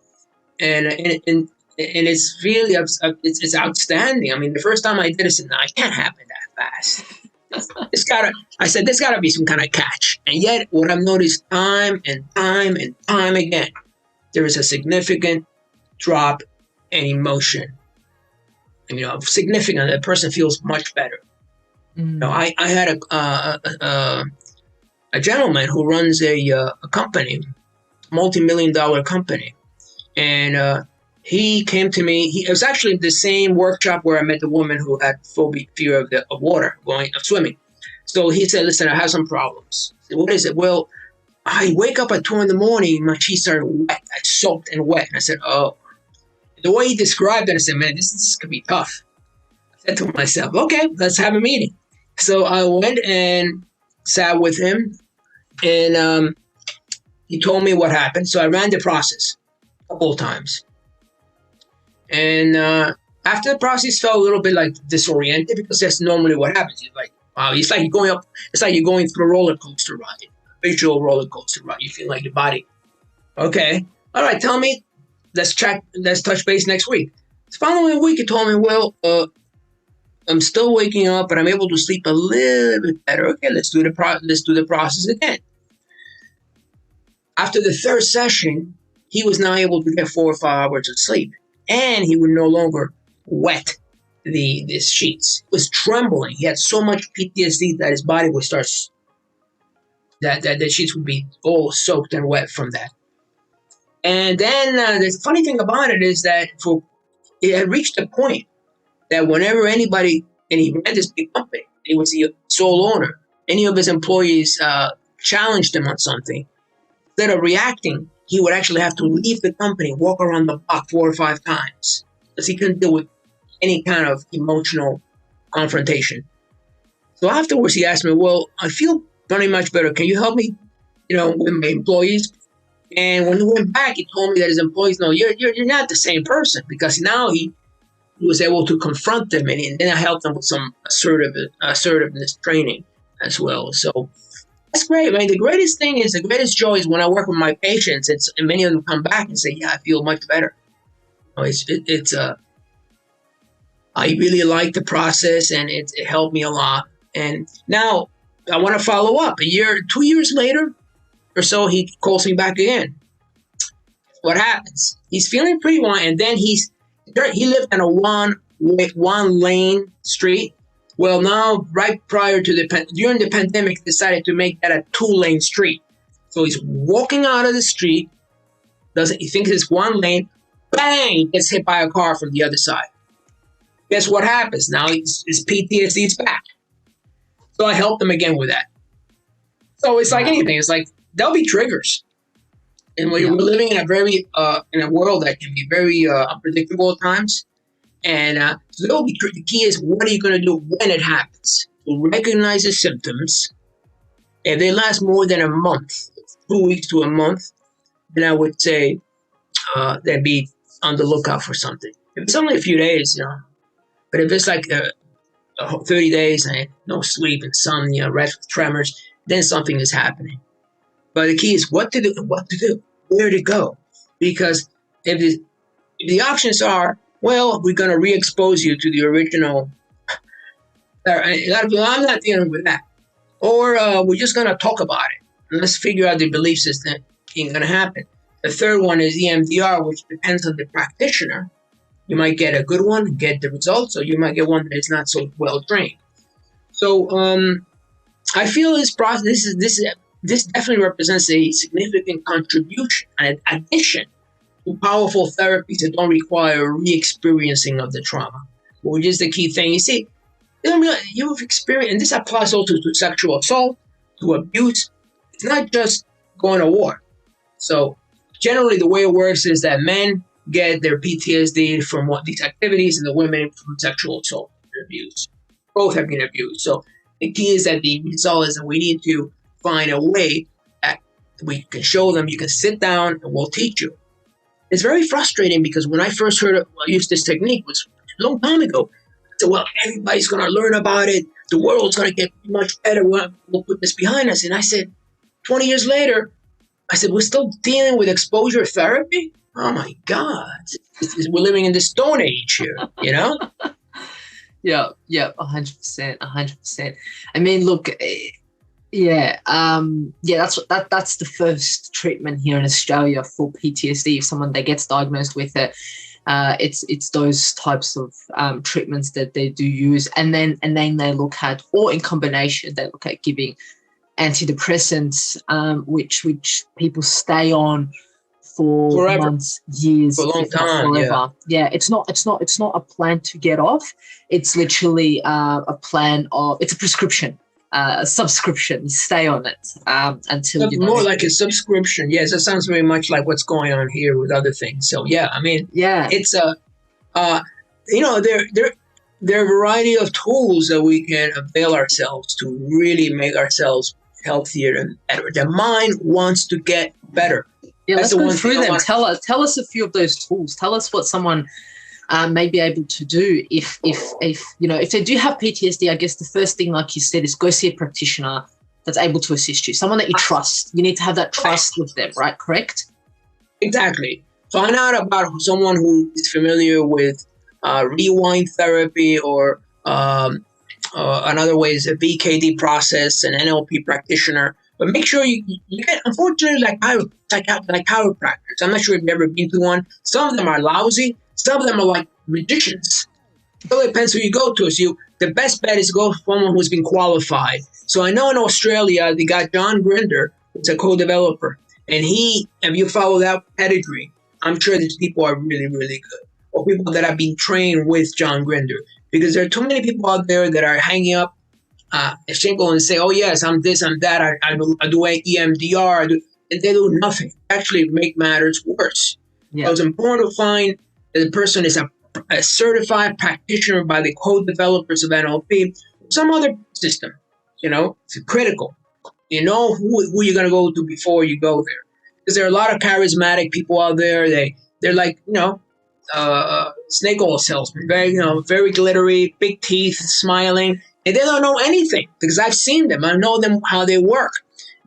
it's really it's outstanding. I mean, the first time I did it, I said, no, it can't happen that fast. There's gotta be some kind of catch. And yet what I've noticed time and time and time again, there is a significant drop in emotion. And, significant, the person feels much better. I had a gentleman who runs a company, multi-million-dollar company, and he came to me. It was actually the same workshop where I met the woman who had phobia, fear of water, of swimming. So he said, "Listen, I have some problems." I said, "What is it?" "Well, I wake up at 2 a.m, my sheets are wet, soaked and wet." And I said, "Oh." The way he described it, I said, "Man, this could be tough." said to myself, okay, let's have a meeting. So I went and sat with him, and he told me what happened. So I ran the process a couple of times. And after the process felt a little bit like disoriented, because that's normally what happens. You're like, wow, it's like you're going through a roller coaster ride, a visual roller coaster ride. You feel like your body. Okay. All right, tell me, let's touch base next week. The following week he told me, well, I'm still waking up, but I'm able to sleep a little bit better. Okay, let's do the process again. After the third session, he was now able to get 4 or 5 hours of sleep, and he would no longer wet the sheets. He was trembling. He had so much PTSD that his body would start, that the sheets would be all soaked and wet from that. And then the funny thing about it is that it had reached a point that whenever anybody, and he ran this big company, he was the sole owner, any of his employees challenged him on something, instead of reacting, he would actually have to leave the company, walk around the block 4 or 5 times, because he couldn't deal with any kind of emotional confrontation. So afterwards, he asked me, well, I feel very much better. Can you help me, with my employees? And when he went back, he told me that his employees, no, you're not the same person, because now he was able to confront them, and then I helped them with some assertiveness training as well. So that's great. I mean, the greatest joy is when I work with my patients, and many of them come back and say, yeah, I feel much better. I really like the process, and it helped me a lot. And now I want to follow up. 2 years later or so, he calls me back again. What happens? He's feeling pretty well, and then he lived on a one lane street. Well, now, right prior to during the pandemic, decided to make that a 2-lane street. So he's walking out of the street, he thinks it's 1 lane, bang, gets hit by a car from the other side. Guess what happens? Now his PTSD is back. So I helped him again with that. So it's like anything. It's like there'll be triggers, and we're living in a world that can be very unpredictable at times. And so the key is, what are you going to do when it happens? To recognize the symptoms. If they last more than a month, 2 weeks to a month, then I would say then be on the lookout for something. If it's only a few days, but if it's like 30 days and no sleep, insomnia, rest with tremors, then something is happening. But the key is what to do, where to go. Because if the options are, well, we're going to re-expose you to the original. A lot of people, I'm not dealing with that. Or we're just going to talk about it. And let's figure out the belief system. Ain't going to happen. The third one is EMDR, which depends on the practitioner. You might get a good one, get the results, or you might get one that is not so well trained. So I feel this process, this definitely represents a significant contribution, an addition to powerful therapies that don't require re-experiencing of the trauma, which is the key thing. You see, you've experienced, and this applies also to sexual assault, to abuse. It's not just going to war. So generally the way it works is that men get their PTSD from these activities, and the women from sexual assault and abuse. Both have been abused. So the key is that the result is that we need to find a way that we can show them, you can sit down and we'll teach you. It's very frustrating, because when I first used this technique, was a long time ago. I said, well, everybody's going to learn about it. The world's going to get much better. We'll put this behind us. And I said, 20 years later, we're still dealing with exposure therapy? Oh my God. We're living in the Stone Age here, Yeah, 100%, 100%. I mean, look, that's the first treatment here in Australia for PTSD. If someone that gets diagnosed with it, it's those types of treatments that they do use, and then they look at, or in combination, they look at giving antidepressants, which people stay on for forever. months, years, for a long time. forever. Yeah, it's not a plan to get off. It's literally a plan of, it's a prescription. A subscription. You stay on it until more like a subscription. Yes, that sounds very much like what's going on here with other things. So yeah, I mean, it's there are a variety of tools that we can avail ourselves to really make ourselves healthier and better. The mind wants to get better. Yeah, That's let's the go one thing through I them. want. Tell us a few of those tools. Tell us what someone may be able to do if they do have PTSD. I guess the first thing, like you said, is go see a practitioner that's able to assist you, someone that you trust. You need to have that trust with them, right? Correct? Exactly. Find out about someone who is familiar with rewind therapy or another way is a BKD process, an NLP practitioner. But make sure you get, unfortunately, like chiropractors. I'm not sure if you've ever been to one. Some of them are lousy. Some of them are like magicians. It really depends who you go to. So the best bet is to go to someone who's been qualified. So I know in Australia, they got John Grinder, who's a co-developer. And if you follow that pedigree, I'm sure these people are really, really good. Or people that have been trained with John Grinder. Because there are too many people out there that are hanging up a shingle and say, oh, yes, I'm this, I'm that, I do EMDR, and they do nothing. Actually make matters worse. Yeah. So it's important to find that the person is a certified practitioner by the co-developers of NLP, some other system. It's critical. You know who you're going to go to before you go there. Because there are a lot of charismatic people out there. They're like, snake oil salesman, very glittery, big teeth, smiling, and they don't know anything because I've seen them. I know them how they work.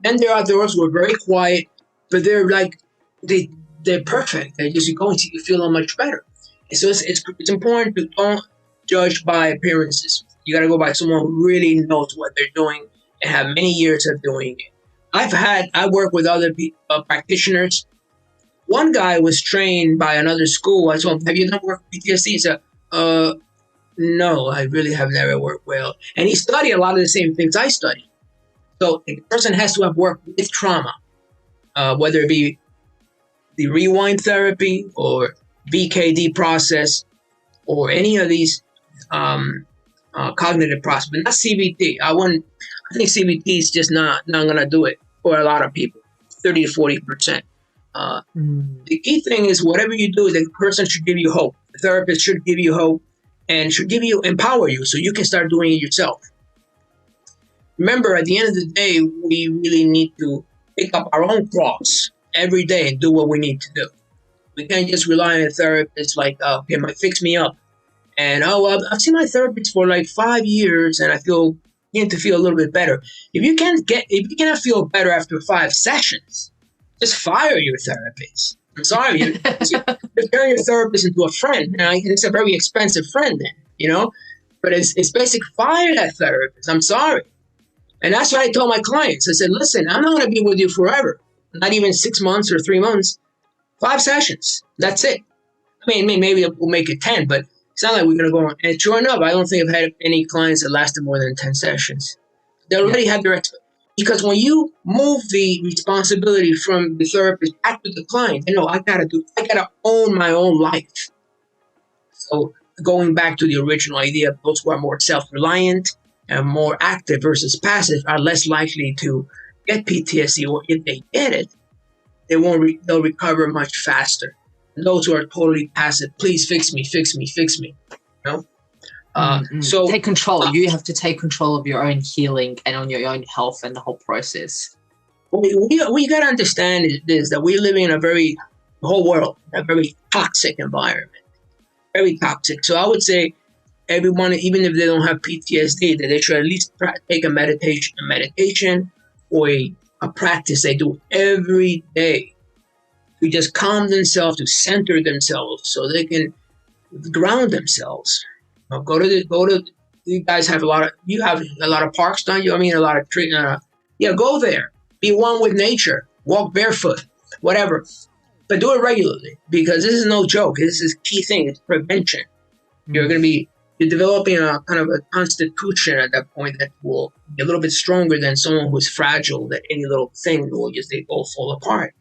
Then there are those who are very quiet, but they're like they're perfect. They just go and you feel much better. So it's important to don't judge by appearances. You got to go by someone who really knows what they're doing and have many years of doing it. I work with other practitioners. One guy was trained by another school. I told him, have you done work with PTSD? He said, no, I really have never worked well. And he studied a lot of the same things I studied. So the person has to have worked with trauma, whether it be the rewind therapy or BKD process or any of these cognitive process, but not CBT. I think CBT is just not going to do it for a lot of people, 30 to 40%. The key thing is whatever you do, the person should give you hope. The therapist should give you hope and should empower you so you can start doing it yourself. Remember, at the end of the day, we really need to pick up our own cross every day and do what we need to do. We can't just rely on a therapist like, okay, fix me up. And, I've seen my therapist for like 5 years and I begin to feel a little bit better. If you cannot feel better after 5 sessions, just fire your therapist. I'm sorry, you're turning your therapist into a friend. And it's a very expensive friend then, But it's basic, fire that therapist. I'm sorry. And that's what I told my clients. I said, listen, I'm not going to be with you forever. Not even 6 months or 3 months. 5 sessions. That's it. I mean, maybe we'll make it 10, but it's not like we're going to go on. And sure enough, I don't think I've had any clients that lasted more than 10 sessions. They already have their because when you move the responsibility from the therapist back to the client, I gotta own my own life. So going back to the original idea, those who are more self-reliant and more active versus passive are less likely to get PTSD, or if they get it, they'll recover much faster. And those who are totally passive, please fix me. So take control. You have to take control of your own healing and on your own health and the whole process. We got to understand is that we live in the whole world, a very toxic environment, very toxic. So I would say everyone, even if they don't have PTSD, that they should at least take a meditation or a practice they do every day to just calm themselves, to center themselves so they can ground themselves. You guys have you have a lot of parks, don't you? I mean, a lot of trees. Go there. Be one with nature. Walk barefoot, whatever. But do it regularly because this is no joke. This is key thing. It's prevention. You're developing a kind of a constitution at that point that will be a little bit stronger than someone who's fragile, that any little thing will they all fall apart.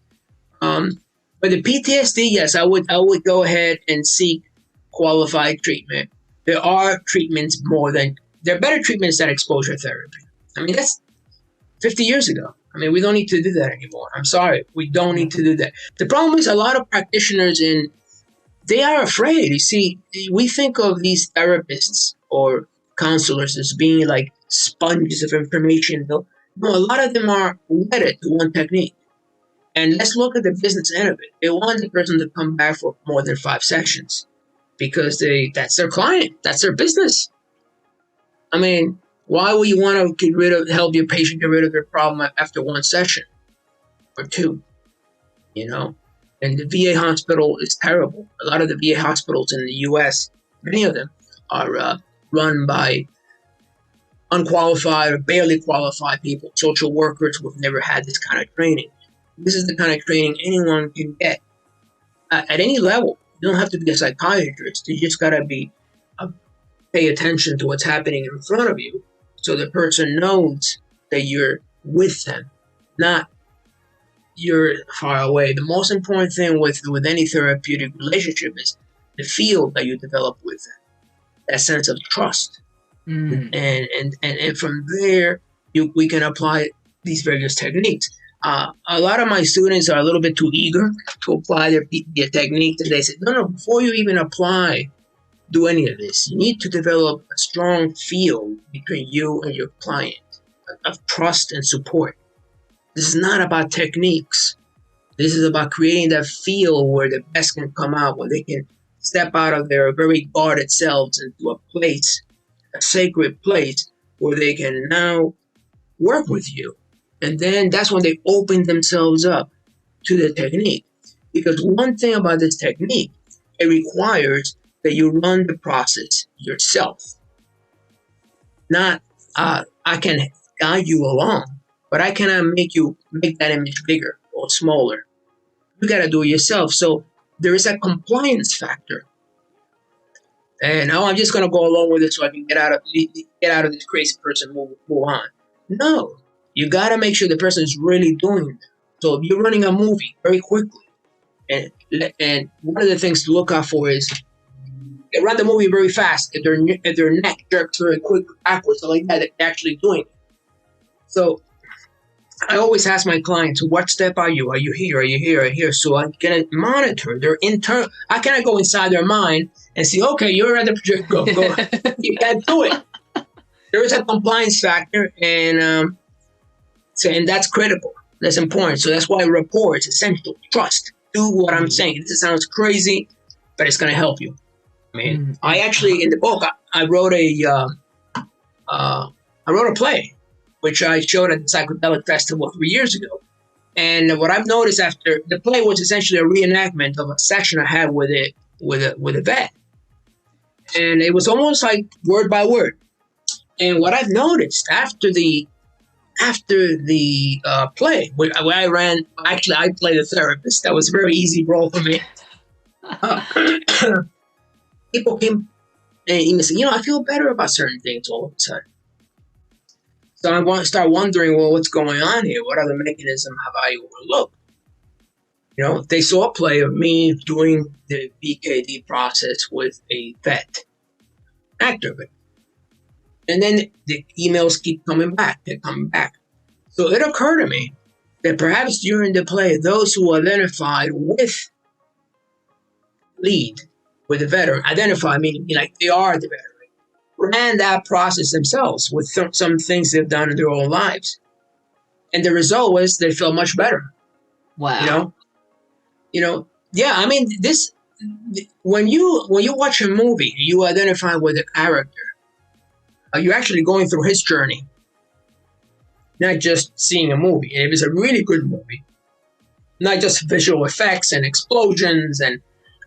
But the PTSD, yes, I would go ahead and seek qualified treatment. There are treatments there are better treatments than exposure therapy. I mean, that's 50 years ago. I mean, we don't need to do that anymore. I'm sorry. We don't need to do that. The problem is a lot of practitioners they are afraid. You see, we think of these therapists or counselors as being like sponges of information. No, a lot of them are wedded to one technique. And let's look at the business end of it. They want the person to come back for more than 5 sessions because that's their client, that's their business. I mean, why would you want to help your patient get rid of their problem after 1 session or 2? You know, and the VA hospital is terrible. A lot of the VA hospitals in the U.S., many of them are run by unqualified or barely qualified people, social workers who have never had this kind of training. This is the kind of training anyone can get at any level. You don't have to be a psychiatrist. You just got to pay attention to what's happening in front of you so the person knows that you're with them, not you're far away. The most important thing with any therapeutic relationship is the feel that you develop with them, that sense of trust. And from there, we can apply these various techniques. A lot of my students are a little bit too eager to apply their technique. And they say, no, before you even do any of this, you need to develop a strong feel between you and your client of trust and support. This is not about techniques. This is about creating that feel where the best can come out, where they can step out of their very guarded selves into a place, a sacred place, where they can now work with you. And then that's when they open themselves up to the technique. Because one thing about this technique, it requires that you run the process yourself. Not, I can guide you along, but I cannot make that image bigger or smaller. You got to do it yourself. So there is a compliance factor. And I'm just going to go along with it so I can get out of this crazy person, move on. No, you got to make sure the person is really doing it. So if you're running a movie very quickly, and one of the things to look out for is they run the movie very fast. If their neck jerks very quick backwards, so like that, they're actually doing it. So I always ask my clients, what step are you? Are you here? Are you here? Are you here? So I can monitor their internal. I cannot go inside their mind and see, okay, you're at the project. Go. You can't do it. There is a compliance factor, and that's critical. That's important. So that's why rapport is essential. Trust. Do what I'm saying. This sounds crazy, but it's going to help you. I mean, I actually, in the book, I wrote a play, which I showed at the Psychedelic Festival 3 years ago. And what I've noticed after the play was essentially a reenactment of a session I had with a vet. And it was almost like word by word. And what I've noticed after the play, where I ran, actually I played a therapist. That was a very easy role for me. People came and even said, I feel better about certain things all of a sudden. So I start wondering, well, what's going on here? What other mechanism have I overlooked? They saw a play of me doing the BKD process with a vet actor. And then the emails keep coming back. They're coming back. So it occurred to me that perhaps during the play, those who identified with the veteran, meaning like they are the veteran, ran that process themselves with some things they've done in their own lives. And the result was they felt much better. Wow. Yeah, I mean, when you watch a movie, you identify with a character. You're actually going through his journey, not just seeing a movie. And if it's a really good movie, not just visual effects and explosions,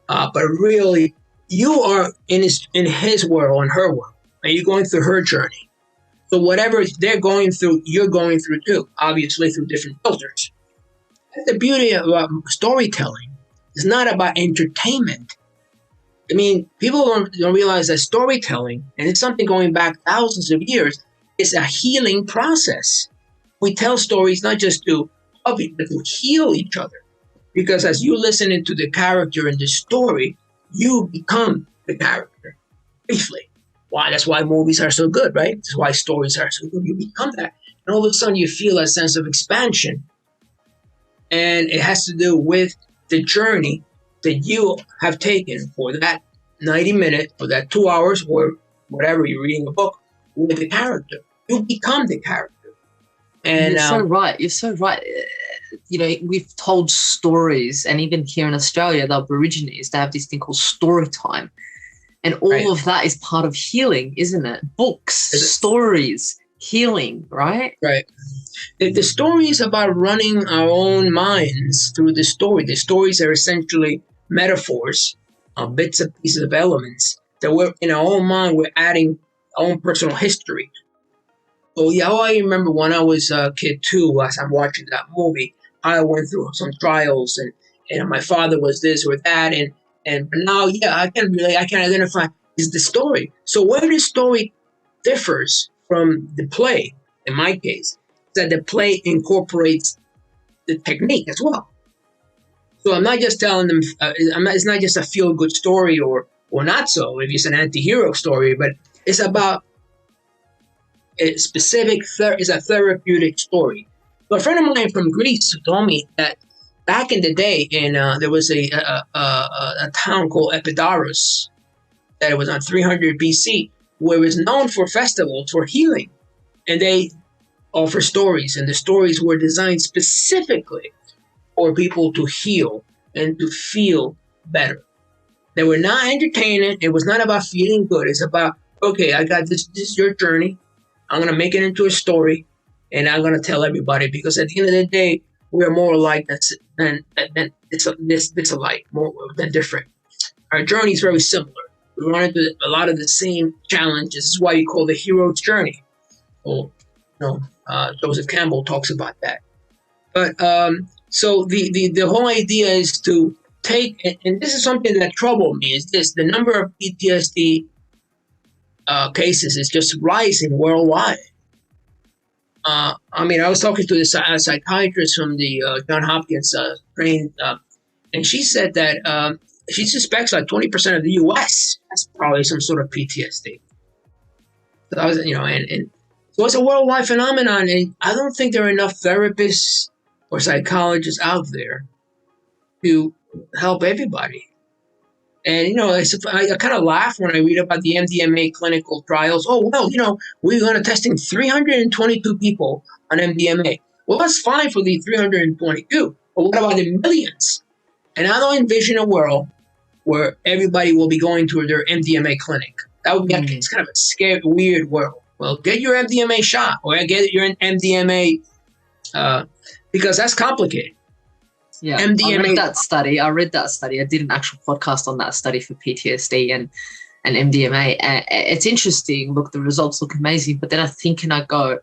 but really you are in his world and her world, and you're going through her journey. So whatever they're going through, you're going through too, obviously through different filters. That's the beauty of storytelling. It's not about entertainment. I mean, people don't realize that storytelling, and it's something going back thousands of years, is a healing process. We tell stories not just to help, but to heal each other. Because as you listen into the character in the story, you become the character, briefly. Why? That's why movies are so good, right? That's why stories are so good. You become that. And all of a sudden you feel a sense of expansion. And it has to do with the journey that you have taken for that 90 minutes, or that 2 hours, or whatever, you're reading a book with the character. You become the character. And you're so right. You're so right. We've told stories, and even here in Australia, the Aborigines, they have this thing called story time. And all of that is part of healing, isn't it? Books, stories, healing, right? Right. The story is about running our own minds through the story. The stories are essentially metaphors, bits and pieces of elements that we're in our own mind, we're adding our own personal history. So yeah, I remember when I was a kid too, as I'm watching that movie, I went through some trials and my father was this or that. And now, yeah, I can identify is the story. So where the story differs from the play, in my case, is that the play incorporates the technique as well. So I'm not just telling them, it's not just a feel-good story or not so, if it's an anti-hero story, but it's about a specific, it's a therapeutic story. So a friend of mine from Greece told me that back in the day, there was a town called Epidaurus, that it was on 300 BC, where it was known for festivals for healing. And they offer stories, and the stories were designed specifically for people to heal and to feel better. They were not entertaining. It was not about feeling good. It's about, okay, I got this is your journey. I'm going to make it into a story, and I'm going to tell everybody, because at the end of the day, we're more alike than it's alike, more than different. Our journey is very similar. We run into a lot of the same challenges. This is why you call the hero's journey. Well, Joseph Campbell talks about that. But so the whole idea is to take, and this is something that troubled me, is this: the number of PTSD cases is just rising worldwide. I was talking to this psychiatrist from the Johns Hopkins trained, and she said that she suspects like 20% of the U.S. has probably some sort of PTSD. So I was, and so it's a worldwide phenomenon, and I don't think there are enough therapists or psychologists out there to help everybody. And, I kind of laugh when I read about the MDMA clinical trials. Oh, well, we're going to testing 322 people on MDMA. Well, that's fine for the 322, but what about the millions? And I don't envision a world where everybody will be going to their MDMA clinic. That would be it's kind of a scary, weird world. Well, get your MDMA shot or get your MDMA because that's complicated. Yeah, MDMA. I read that study. I did an actual podcast on that study for PTSD and MDMA. It's interesting. Look, the results look amazing. But then I think and I go,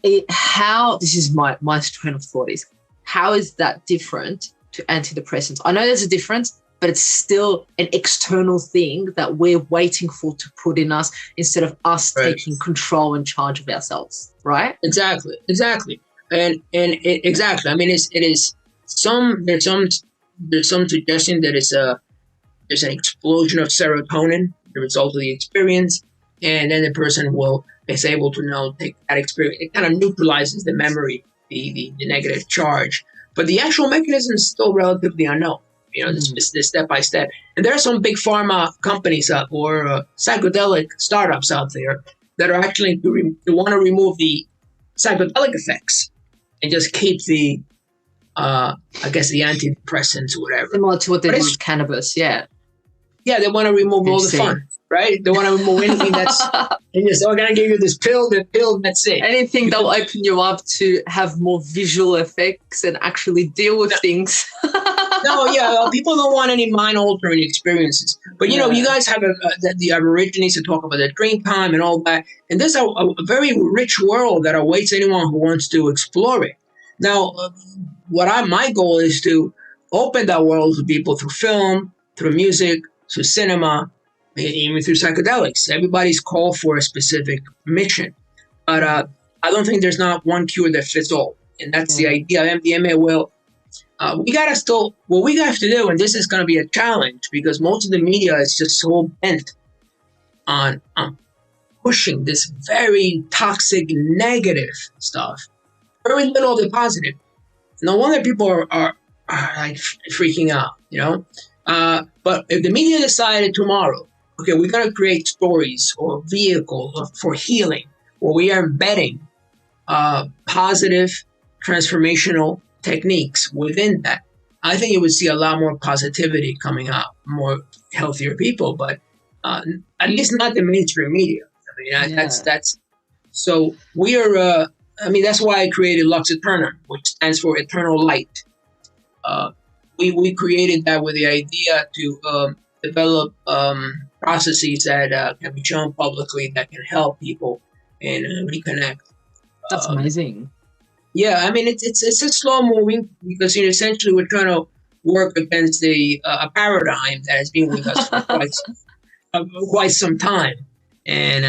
this is my train of thought is, how is that different to antidepressants? I know there's a difference, but it's still an external thing that we're waiting for to put in us instead of us taking control and charge of ourselves, right? Exactly. And exactly. I mean, there's some suggestion that there's an explosion of serotonin, the result of the experience, and then the person is able to take that experience. It kind of neutralizes the memory, the negative charge. But the actual mechanism is still relatively unknown. The step by step. And there are some big pharma companies or psychedelic startups out there that are actually they want to remove the psychedelic effects and just keep the the antidepressants or whatever. Similar to what they do with cannabis, yeah. Yeah, they want to remove all the fun, right? They want to remove anything that's we're going to give you this pill, that's it. Anything that will open you up to have more visual effects and actually deal with things. People don't want any mind-altering experiences. But, you guys have the Aborigines to talk about their dream time and all that. And there's a very rich world that awaits anyone who wants to explore it. Now, my goal is to open that world to people through film, through music, through cinema, even through psychedelics. Everybody's called for a specific mission. But I don't think there's not one cure that fits all. And that's the idea of MDMA. Well, what we have to do, and this is going to be a challenge because most of the media is just so bent on pushing this very toxic, negative stuff. Very little of the positive. No wonder people are like freaking out, But if the media decided tomorrow, okay, we're going to create stories or vehicles for healing, where we are embedding positive transformational techniques within that. I think you would see a lot more positivity coming out, more healthier people, but at least not the mainstream media. I mean, that's so we are. I mean, that's why I created Lux Eternum, which stands for Eternal Light. We created that with the idea to develop processes that can be shown publicly that can help people and reconnect. That's amazing. Yeah, I mean it's a slow moving because essentially we're trying to work against a paradigm that has been with us for quite some time, and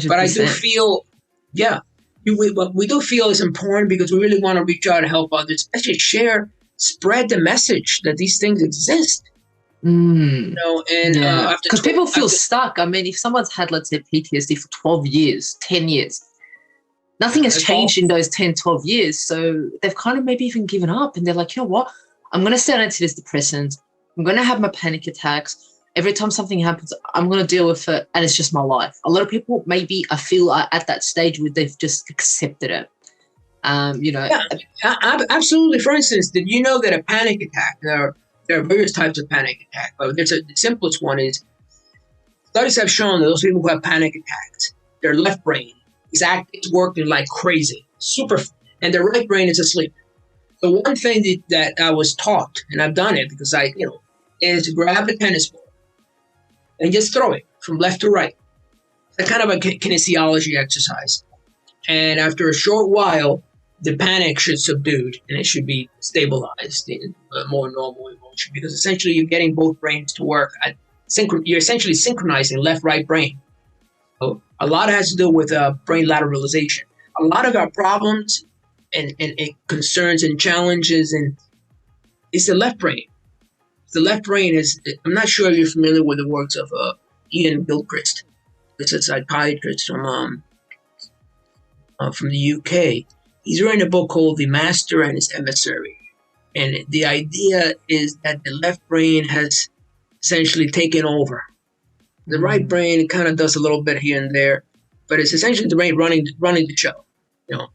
but I do 100%. feel, yeah, what we do feel is important because we really want to reach out and help others, especially spread the message that these things exist. Mm. And Yeah, after because people feel after, stuck. I mean, if someone's had, let's say, PTSD for 12 years, 10 years, nothing has that's all. changed in those 10, 12 years. So they've kind of maybe even given up and they're like, you know what? I'm going to stay on antidepressants. I'm going to have my panic attacks. Every time something happens, I'm going to deal with it. And it's just my life. A lot of people maybe I feel are at that stage where they've just accepted it. Yeah, absolutely. For instance, did you know that a panic attack, there are various types of panic attack, but the simplest one is studies have shown that those people who have panic attacks, their left brain is working like crazy, super, and their right brain is asleep. The one thing that I was taught, and I've done it because is to grab a tennis ball and just throw it from left to right. It's a kind of a kinesiology exercise. And after a short while, the panic should subdued and it should be stabilized in a more normal emotion, because essentially you're getting both brains to work. You're essentially synchronizing left-right brain. So a lot has to do with brain lateralization. A lot of our problems and concerns and challenges is the left brain. The left brain is, I'm not sure if you're familiar with the works of Ian Gilchrist. This is a psychiatrist from the UK. He's written a book called The Master and His Emissary. And the idea is that the left brain has essentially taken over. The right brain kind of does a little bit here and there, but it's essentially the brain running the show.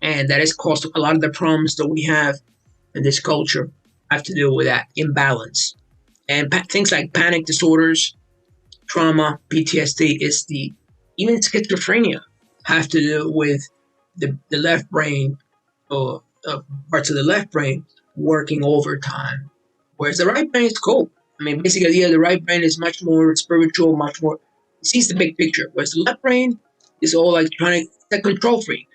And that has caused a lot of the problems that we have in this culture have to do with that imbalance. And things like panic disorders, trauma, PTSD, even schizophrenia have to do with the left brain, or parts of the left brain working overtime, whereas the right brain is cool. I mean, basically, the right brain is much more spiritual, much more, it sees the big picture, whereas the left brain is all like trying to control freak.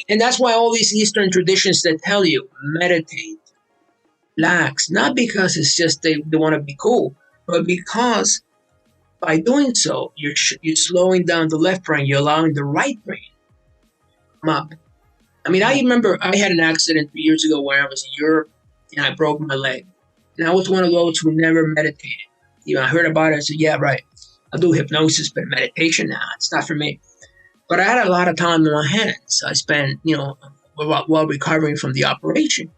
And that's why all these Eastern traditions that tell you meditate, relax, not because it's just they want to be cool, but because by doing so, you're slowing down the left brain, you're allowing the right brain to come up. I mean, I remember I had an accident 3 years ago where I was in Europe and I broke my leg. And I was one of those who never meditated. I heard about it. I said, yeah, right. I'll do hypnosis, but meditation, nah, it's not for me. But I had a lot of time in my hands. I spent, while recovering from the operation.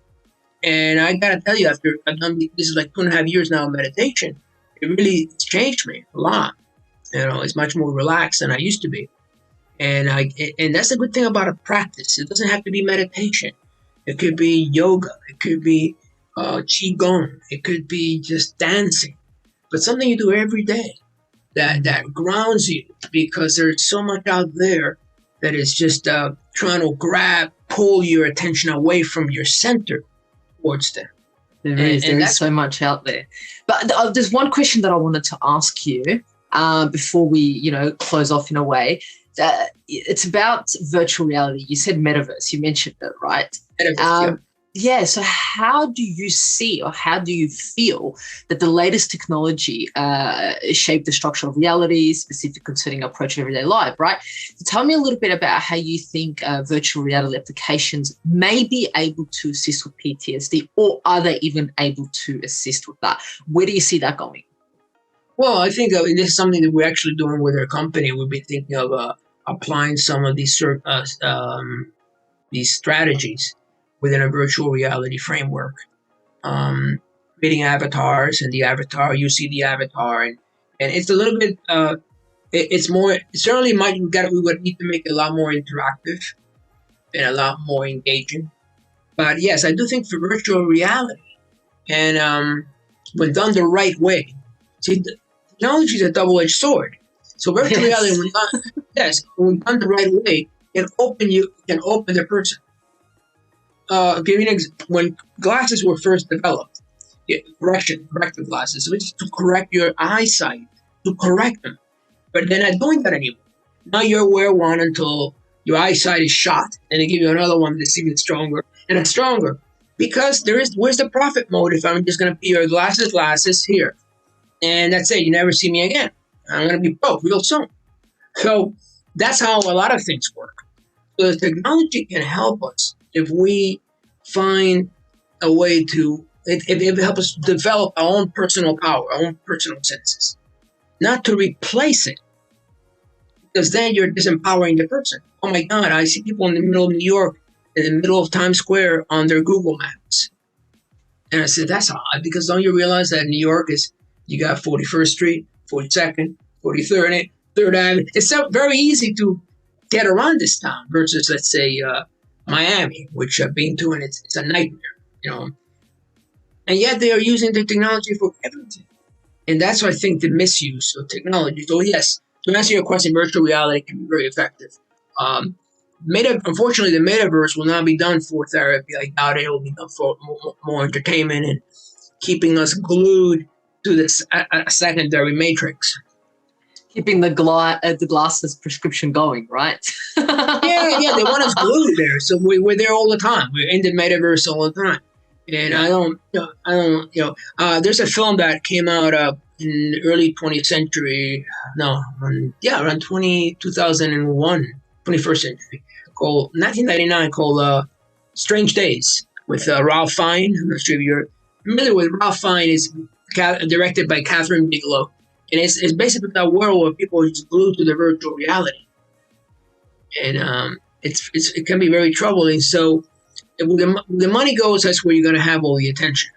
And I got to tell you, after I've done this is like 2.5 years now of meditation, it really changed me a lot. It's much more relaxed than I used to be. And that's the good thing about a practice. It doesn't have to be meditation. It could be yoga. It could be qigong. It could be just dancing. But something you do every day that grounds you, because there's so much out there that is just trying to pull your attention away from your center towards them. There is so much out there. But there's one question that I wanted to ask you before we, close off in a way. It's about virtual reality. You said metaverse. You mentioned it, right? Metaverse, yeah. So how do you see, or how do you feel that the latest technology shaped the structure of reality, specific concerning our approach to everyday life, right? So tell me a little bit about how you think virtual reality applications may be able to assist with PTSD, or are they even able to assist with that? Where do you see that going? Well, I think this is something that we're actually doing with our company. We've been thinking of applying some of these strategies within a virtual reality framework. Creating avatars, and the avatar, you see the avatar, and And it's a little bit. It's more. Certainly, we would need to make it a lot more interactive and a lot more engaging. But yes, I do think for virtual reality, and when done the right way, see, technology is a double-edged sword. So virtual reality, when done the right way, can open the person. Give you when glasses were first developed, corrective glasses, which is to correct your eyesight, to correct them. But they're not doing that anymore. Now you wear one until your eyesight is shot, and they give you another one that's even stronger and stronger. Because where's the profit motive? I'm just going to put your glasses here, and that's it. You never see me again. I'm going to be broke real soon. So that's how a lot of things work. So the technology can help us if we find a way to. It helps us develop our own personal power, our own personal senses, not to replace it. Because then you're disempowering the person. Oh my God, I see people in the middle of New York, in the middle of Times Square on their Google Maps. And I said, that's odd, because don't you realize that New York you got 41st Street, 42nd, 43rd, 3rd Avenue. It's so very easy to get around this town versus, let's say, Miami, which I've been to, and it's a nightmare, And yet they are using the technology for everything. And that's why I think the misuse of technology. So yes, to answer your question, virtual reality can be very effective. Unfortunately, the metaverse will not be done for therapy. I doubt it will be done for more entertainment and keeping us glued to this secondary matrix. Keeping the glasses prescription going, right? yeah, they want us glued there. So we're there all the time. We're in the metaverse all the time. And there's a film that came out in the early 20th century, around 2001, 21st century, called 1999, called Strange Days with Ralph Fiennes. I'm not sure if you're familiar with Ralph Fiennes. Is directed by Catherine Bigelow. And it's basically that world where people are just glued to the virtual reality. And it can be very troubling. So the money goes, that's where you're going to have all the attention.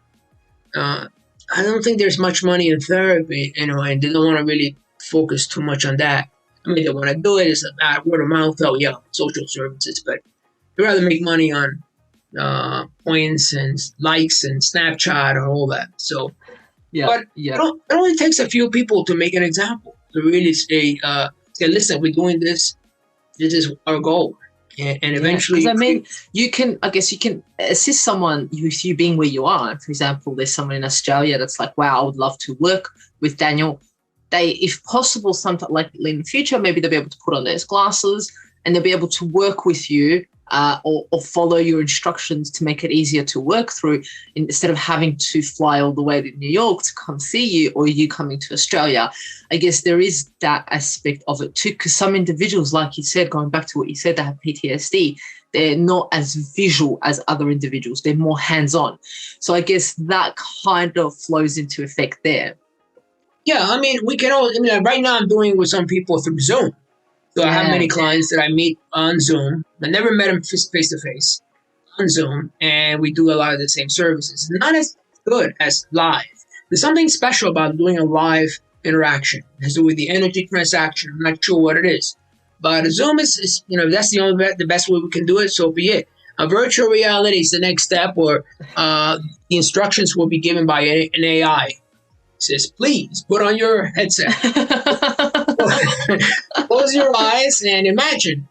I don't think there's much money in therapy, and they don't want to really focus too much on that. I mean, they want to do it. It's word of mouth, social services, but they rather make money on points and likes and Snapchat and all that. So, it only takes a few people to make an example, to really say, listen, we're doing this. This is our goal. And eventually, you can assist someone with you being where you are. For example, there's someone in Australia that's like, wow, I would love to work with Daniel. They, if possible, sometime like in the future, maybe they'll be able to put on those glasses and they'll be able to work with you or follow your instructions to make it easier to work through, instead of having to fly all the way to New York to come see you, or you coming to Australia. I guess there is that aspect of it too, because some individuals, like you said, going back to what you said, that have PTSD, they're not as visual as other individuals. They're more hands-on. So I guess that kind of flows into effect there. Yeah, I mean, right now I'm doing it with some people through Zoom. So I have many clients that I meet on Zoom. I never met them face-to-face on Zoom, and we do a lot of the same services. Not as good as live. There's something special about doing a live interaction. It has to do with the energy transaction. I'm not sure what it is. But Zoom is that's the best way we can do it, so be it. Virtual reality is the next step, or the instructions will be given by an AI. It says, please put on your headset. Close your eyes and imagine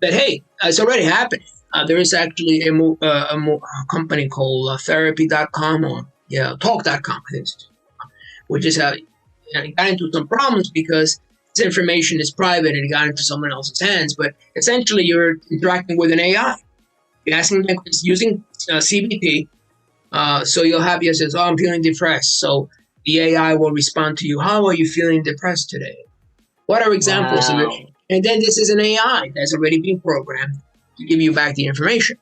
that, hey, it's already happening. There is actually a company called therapy.com or talk.com, which is got into some problems because this information is private and it got into someone else's hands. But essentially, you're interacting with an AI. You're asking them, it's using CBT. So you'll have says, oh, I'm feeling depressed. So the AI will respond to you. How are you feeling depressed today? What are examples of it? And then this is an AI that's already been programmed to give you back the information.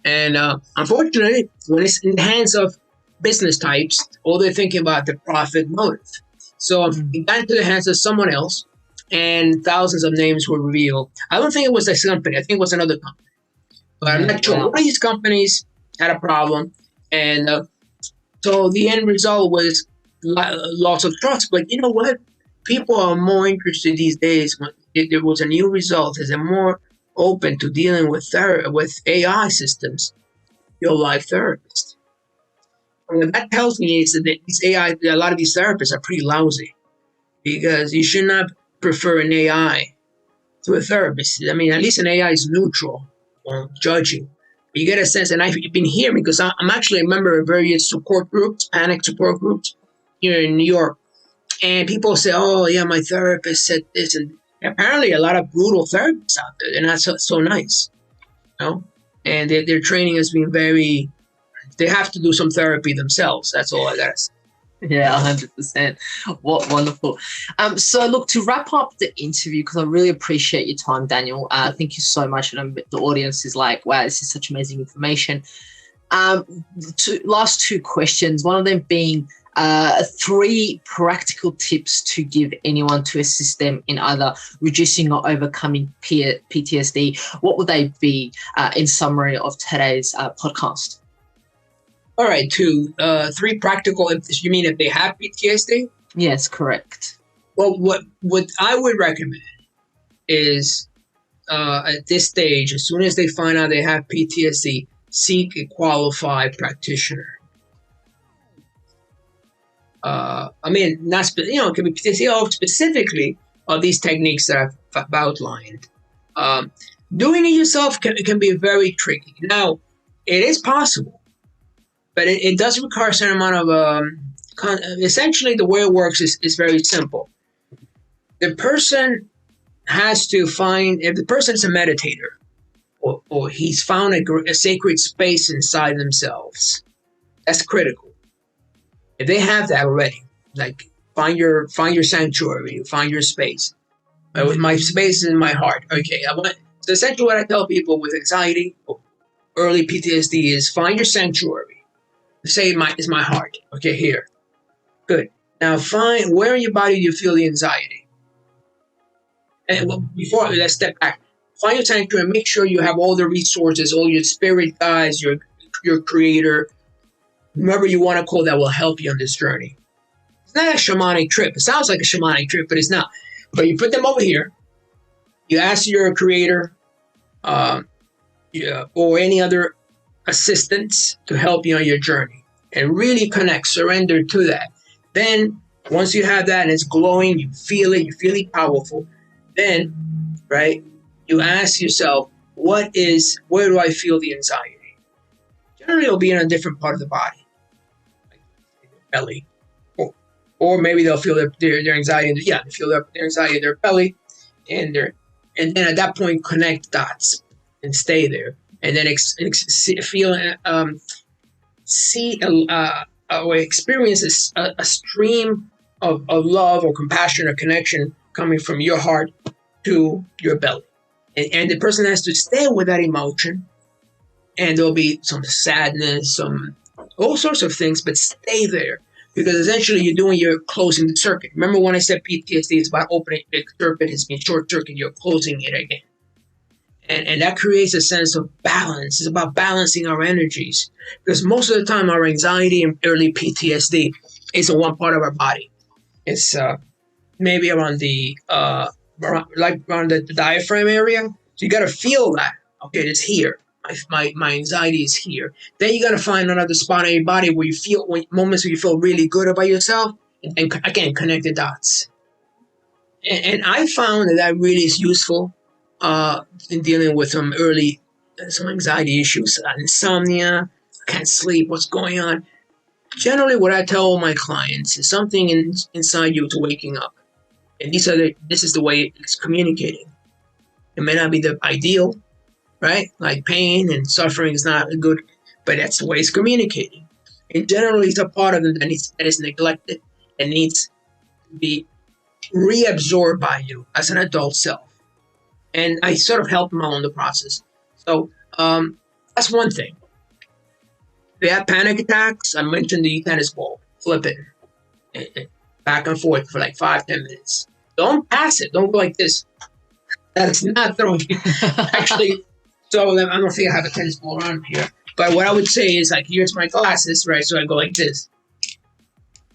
And unfortunately, when it's in the hands of business types, all they're thinking about the profit motive. So it got into the hands of someone else, and thousands of names were revealed. I don't think it was this company. I think it was another company. But I'm not sure. One of these companies had a problem. And so the end result was loss of trust. But you know what? people are more interested these days when there was a new result, is they're more open to dealing with AI systems, real life therapists. And what that tells me is that a lot of these therapists are pretty lousy, because you should not prefer an AI to a therapist. I mean, at least an AI is neutral or judging. You get a sense, and I've been hearing, because I'm actually a member of various support groups, panic support groups here in New York. And people say, "Oh, yeah, my therapist said this," and apparently a lot of brutal therapists out there. They're not so nice, you know. And their training has been very. They have to do some therapy themselves. That's all I gotta say. Yeah, 100%. What wonderful. So look, to wrap up the interview, because I really appreciate your time, Daniel. Thank you so much. And the audience is like, wow, this is such amazing information. Last two questions, one of them being 3 practical tips to give anyone to assist them in either reducing or overcoming PTSD. What would they be in summary of today's podcast? All right, 3 practical. You mean if they have PTSD? Yes, correct. Well, what I would recommend is at this stage, as soon as they find out they have PTSD, seek a qualified practitioner. I mean, it can be PTSD specifically of these techniques that I've outlined. Doing it yourself can be very tricky. Now, it is possible, but it does require a certain amount of, essentially the way it works is very simple. The person has to find, if the person is a meditator, or he's found a sacred space inside themselves, that's critical. If they have that already, like find your sanctuary, find your space. My space is in my heart. Okay, so essentially what I tell people with anxiety, or early PTSD, is find your sanctuary. Say is my heart. Okay, here. Good. Now find where in your body do you feel the anxiety. And before, let's step back. Find your sanctuary and make sure you have all the resources, all your spirit guides, your creator, whomever you want to call, that will help you on this journey. It's not a shamanic trip. It sounds like a shamanic trip, but it's not. But you put them over here. You ask your creator, or any other assistance to help you on your journey, and really connect, surrender to that. Then once you have that and it's glowing, you feel it powerful, then, right, you ask yourself, where do I feel the anxiety? Generally it'll be in a different part of the body, like belly, or maybe they'll feel their anxiety, they feel their anxiety in their belly, and then at that point connect dots and stay there. And then experience a stream of love or compassion or connection coming from your heart to your belly. And the person has to stay with that emotion. And there'll be some sadness, all sorts of things, but stay there. Because essentially you're closing the circuit. Remember when I said PTSD is about opening the circuit, has been short circuit, you're closing it again. And that creates a sense of balance. It's about balancing our energies. Because most of the time, our anxiety and early PTSD is in one part of our body. It's maybe around the diaphragm area. So you got to feel that. Okay, it's here. My anxiety is here. Then you got to find another spot in your body where you feel, moments where you feel really good about yourself. And again, connect the dots. And I found that really is useful in dealing with some anxiety issues, insomnia, can't sleep, what's going on. Generally, what I tell my clients is something inside you to waking up. And this is the way it's communicating. It may not be the ideal, right? Like pain and suffering is not good, but that's the way it's communicating. And generally, it's a part of it that is neglected and needs to be reabsorbed by you as an adult self. And I sort of help them along the process. So that's one thing. If they have panic attacks, I mentioned the tennis ball, flip it back and forth for like 5-10 minutes. Don't pass it. Don't go like this. That's not throwing. Actually, so I don't think I have a tennis ball around here. But what I would say is, like, here's my glasses, right? So I go like this,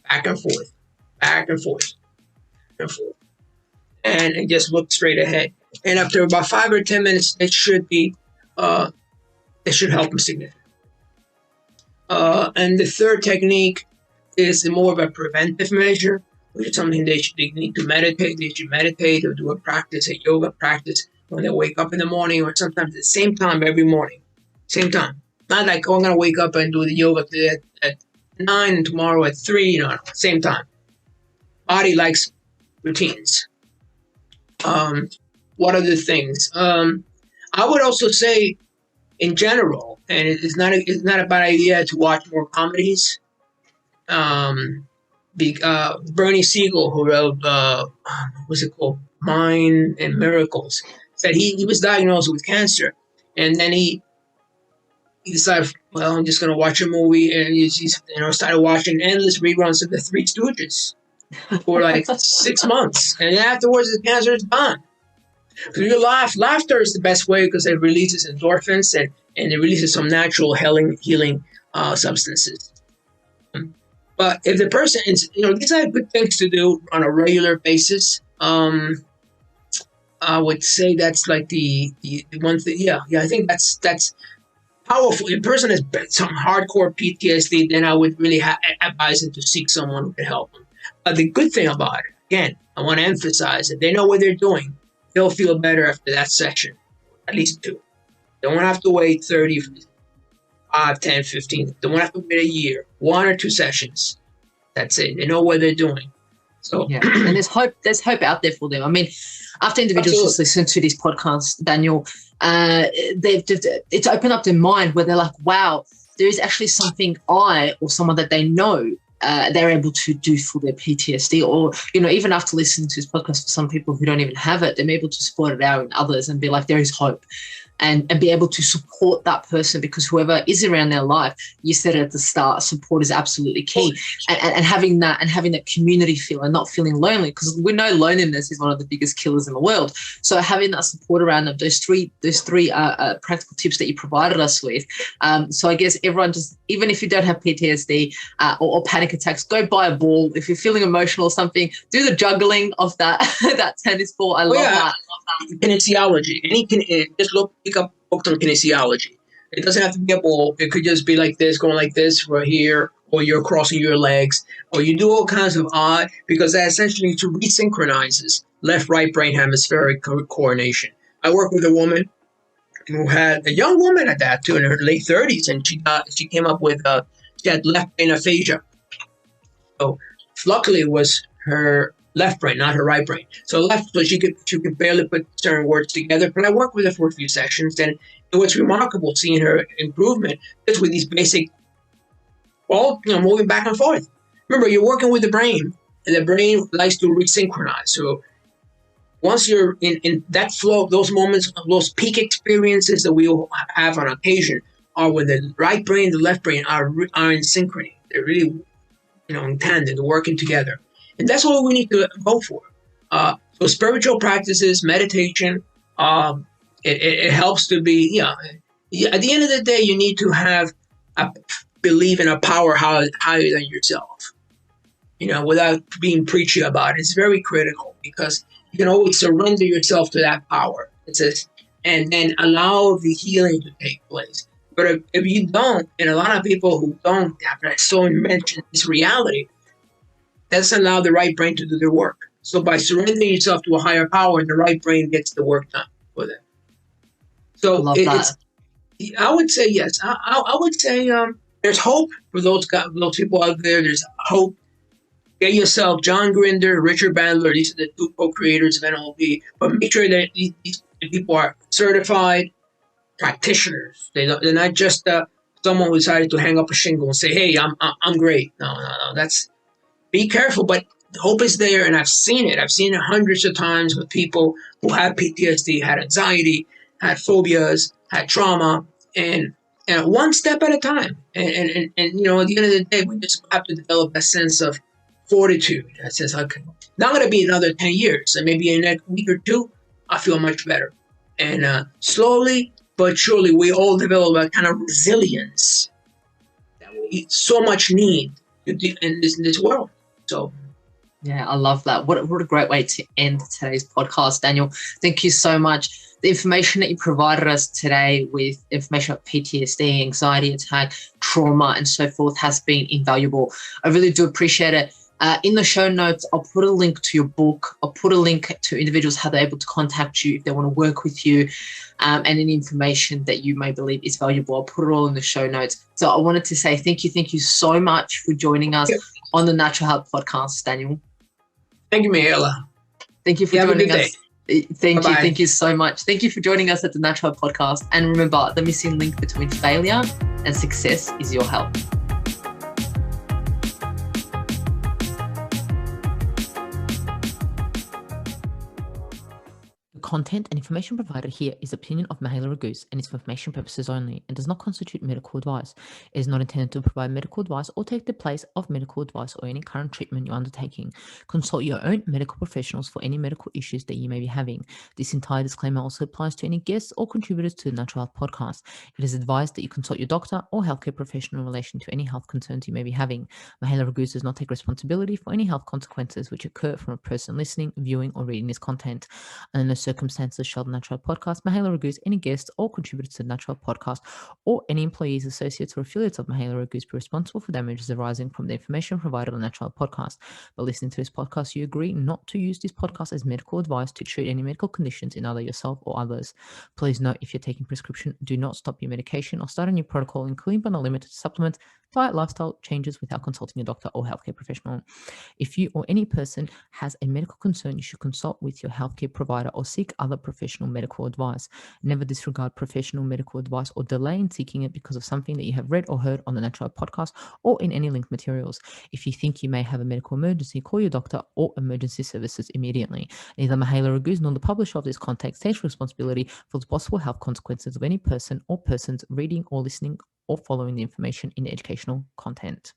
back and forth, back and forth. and just look straight ahead. And after about 5 or 10 minutes, it should help them significantly. And the third technique is more of a preventive measure, which is something they need to meditate. They should meditate or do a yoga practice when they wake up in the morning, or sometimes at the same time every morning. Same time. Not like, I'm going to wake up and do the yoga today at 9 and tomorrow at 3, no, same time. Body likes routines. What other things? I would also say, in general, and it's not a bad idea to watch more comedies. Bernie Siegel, who wrote what's it called, Mind and Miracles, said he was diagnosed with cancer, and then he decided, well, I'm just going to watch a movie, and he started watching endless reruns of the Three Stooges for like 6 months, and then afterwards the cancer is gone. So you laugh. Laughter is the best way because it releases endorphins and it releases some natural healing substances. But if the person is, these are good things to do on a regular basis. I would say that's like the one thing. Yeah. I think that's powerful. If a person has some hardcore PTSD, then I would really advise them to seek someone who can help them. But the good thing about it, again, I want to emphasize that they know what they're doing. They'll feel better after that session, at least 2. They won't have to wait 30, 5, 10, 15. They won't have to wait a year. 1 or 2 sessions. That's it. They know what they're doing. So yeah, and there's hope. There's hope out there for them. I mean, after individuals just listen to these podcasts, Daniel, it's opened up their mind where they're like, wow, there is actually something I or someone that they know they're able to do for their PTSD, or even after listening to this podcast, for some people who don't even have it, they're able to support it out in others and be like, there is hope. And be able to support that person, because whoever is around their life, you said it at the start, support is absolutely key. And having that community feel and not feeling lonely, because we know loneliness is one of the biggest killers in the world. So having that support around them, those three practical tips that you provided us with. So I guess everyone, just even if you don't have PTSD or panic attacks, go buy a ball. If you're feeling emotional or something, do the juggling of that that tennis ball. I love that. Kinesiology. Pick up books on kinesiology. It doesn't have to be a ball. It could just be like this, going like this right here, or you're crossing your legs, or you do all kinds of odd, because that essentially resynchronizes left-right brain hemispheric coordination. I work with a woman who had a young woman at that too, in her late 30s, and she came up with she had left brain aphasia. So luckily it was her left brain, not her right brain. So she could barely put certain words together. But I worked with her for a few sessions, and it was remarkable seeing her improvement just with these basic, moving back and forth. Remember, you're working with the brain, and the brain likes to resynchronize. So once you're in that flow, those moments, those peak experiences that we all have on occasion are when the right brain, the left brain are in synchrony. They're really, in tandem, they're working together. And that's what we need to go for. So spiritual practices, meditation, it helps to be, at the end of the day, you need to have a belief in a power higher than yourself, without being preachy about it. It's very critical, because you can always surrender yourself to that power. And then allow the healing to take place. But if you don't, and a lot of people who don't have so mentioned this reality, that's allow the right brain to do their work. So by surrendering yourself to a higher power, the right brain gets the work done for them. So I would say yes. I would say there's hope for those people out there. There's hope. Get yourself John Grinder, Richard Bandler. These are the 2 co-creators of NLP. But make sure that these people are certified practitioners. They're not just someone who decided to hang up a shingle and say, "Hey, I'm great." No. Be careful, but hope is there, and I've seen it. I've seen it hundreds of times with people who had PTSD, had anxiety, had phobias, had trauma, and one step at a time. And at the end of the day, we just have to develop a sense of fortitude. That says, okay, not going to be another 10 years, and maybe in a week or 2, I feel much better. And slowly but surely, we all develop a kind of resilience that we so much need in this world. So Yeah, I love that. What a great way to end today's podcast, Daniel. Thank you so much. The information that you provided us today with information about PTSD, anxiety attack, trauma, and so forth has been invaluable. I really do appreciate it. In the show notes, I'll put a link to your book. I'll put a link to individuals, how they're able to contact you if they want to work with you, and any information that you may believe is valuable. I'll put it all in the show notes. So I wanted to say thank you so much for joining us on the Natural Health Podcast, Daniel. Thank you, Mihaela. Thank you for joining us. Bye-bye. Thank you so much. Thank you for joining us at the Natural Health Podcast. And remember, the missing link between failure and success is your health. The content and information provided here is opinion of Mihaela Raguse and is for information purposes only and does not constitute medical advice. It is not intended to provide medical advice or take the place of medical advice or any current treatment you're undertaking. Consult your own medical professionals for any medical issues that you may be having. This entire disclaimer also applies to any guests or contributors to the Natural Health Podcast. It is advised that you consult your doctor or healthcare professional in relation to any health concerns you may be having. Mihaela Raguse does not take responsibility for any health consequences which occur from a person listening, viewing, or reading this content. And in those circumstances shall the Natural Health Podcast, Mihaela Raguse, any guests or contributors to the Natural Health Podcast, or any employees, associates, or affiliates of Mihaela Raguse be responsible for damages arising from the information provided on the Natural Health Podcast. By listening to this podcast, you agree not to use this podcast as medical advice to treat any medical conditions in either yourself or others. Please note, if you're taking prescription, do not stop your medication or start a new protocol, including but not limited to supplements, diet, lifestyle changes without consulting your doctor or healthcare professional. If you or any person has a medical concern, you should consult with your healthcare provider or seek other professional medical advice. Never disregard professional medical advice or delay in seeking it because of something that you have read or heard on the Natural Health Podcast or in any linked materials. If you think you may have a medical emergency, call your doctor or emergency services immediately. Neither Mihaela Raguse nor the publisher of this content takes responsibility for the possible health consequences of any person or persons reading or listening or following the information in the educational content.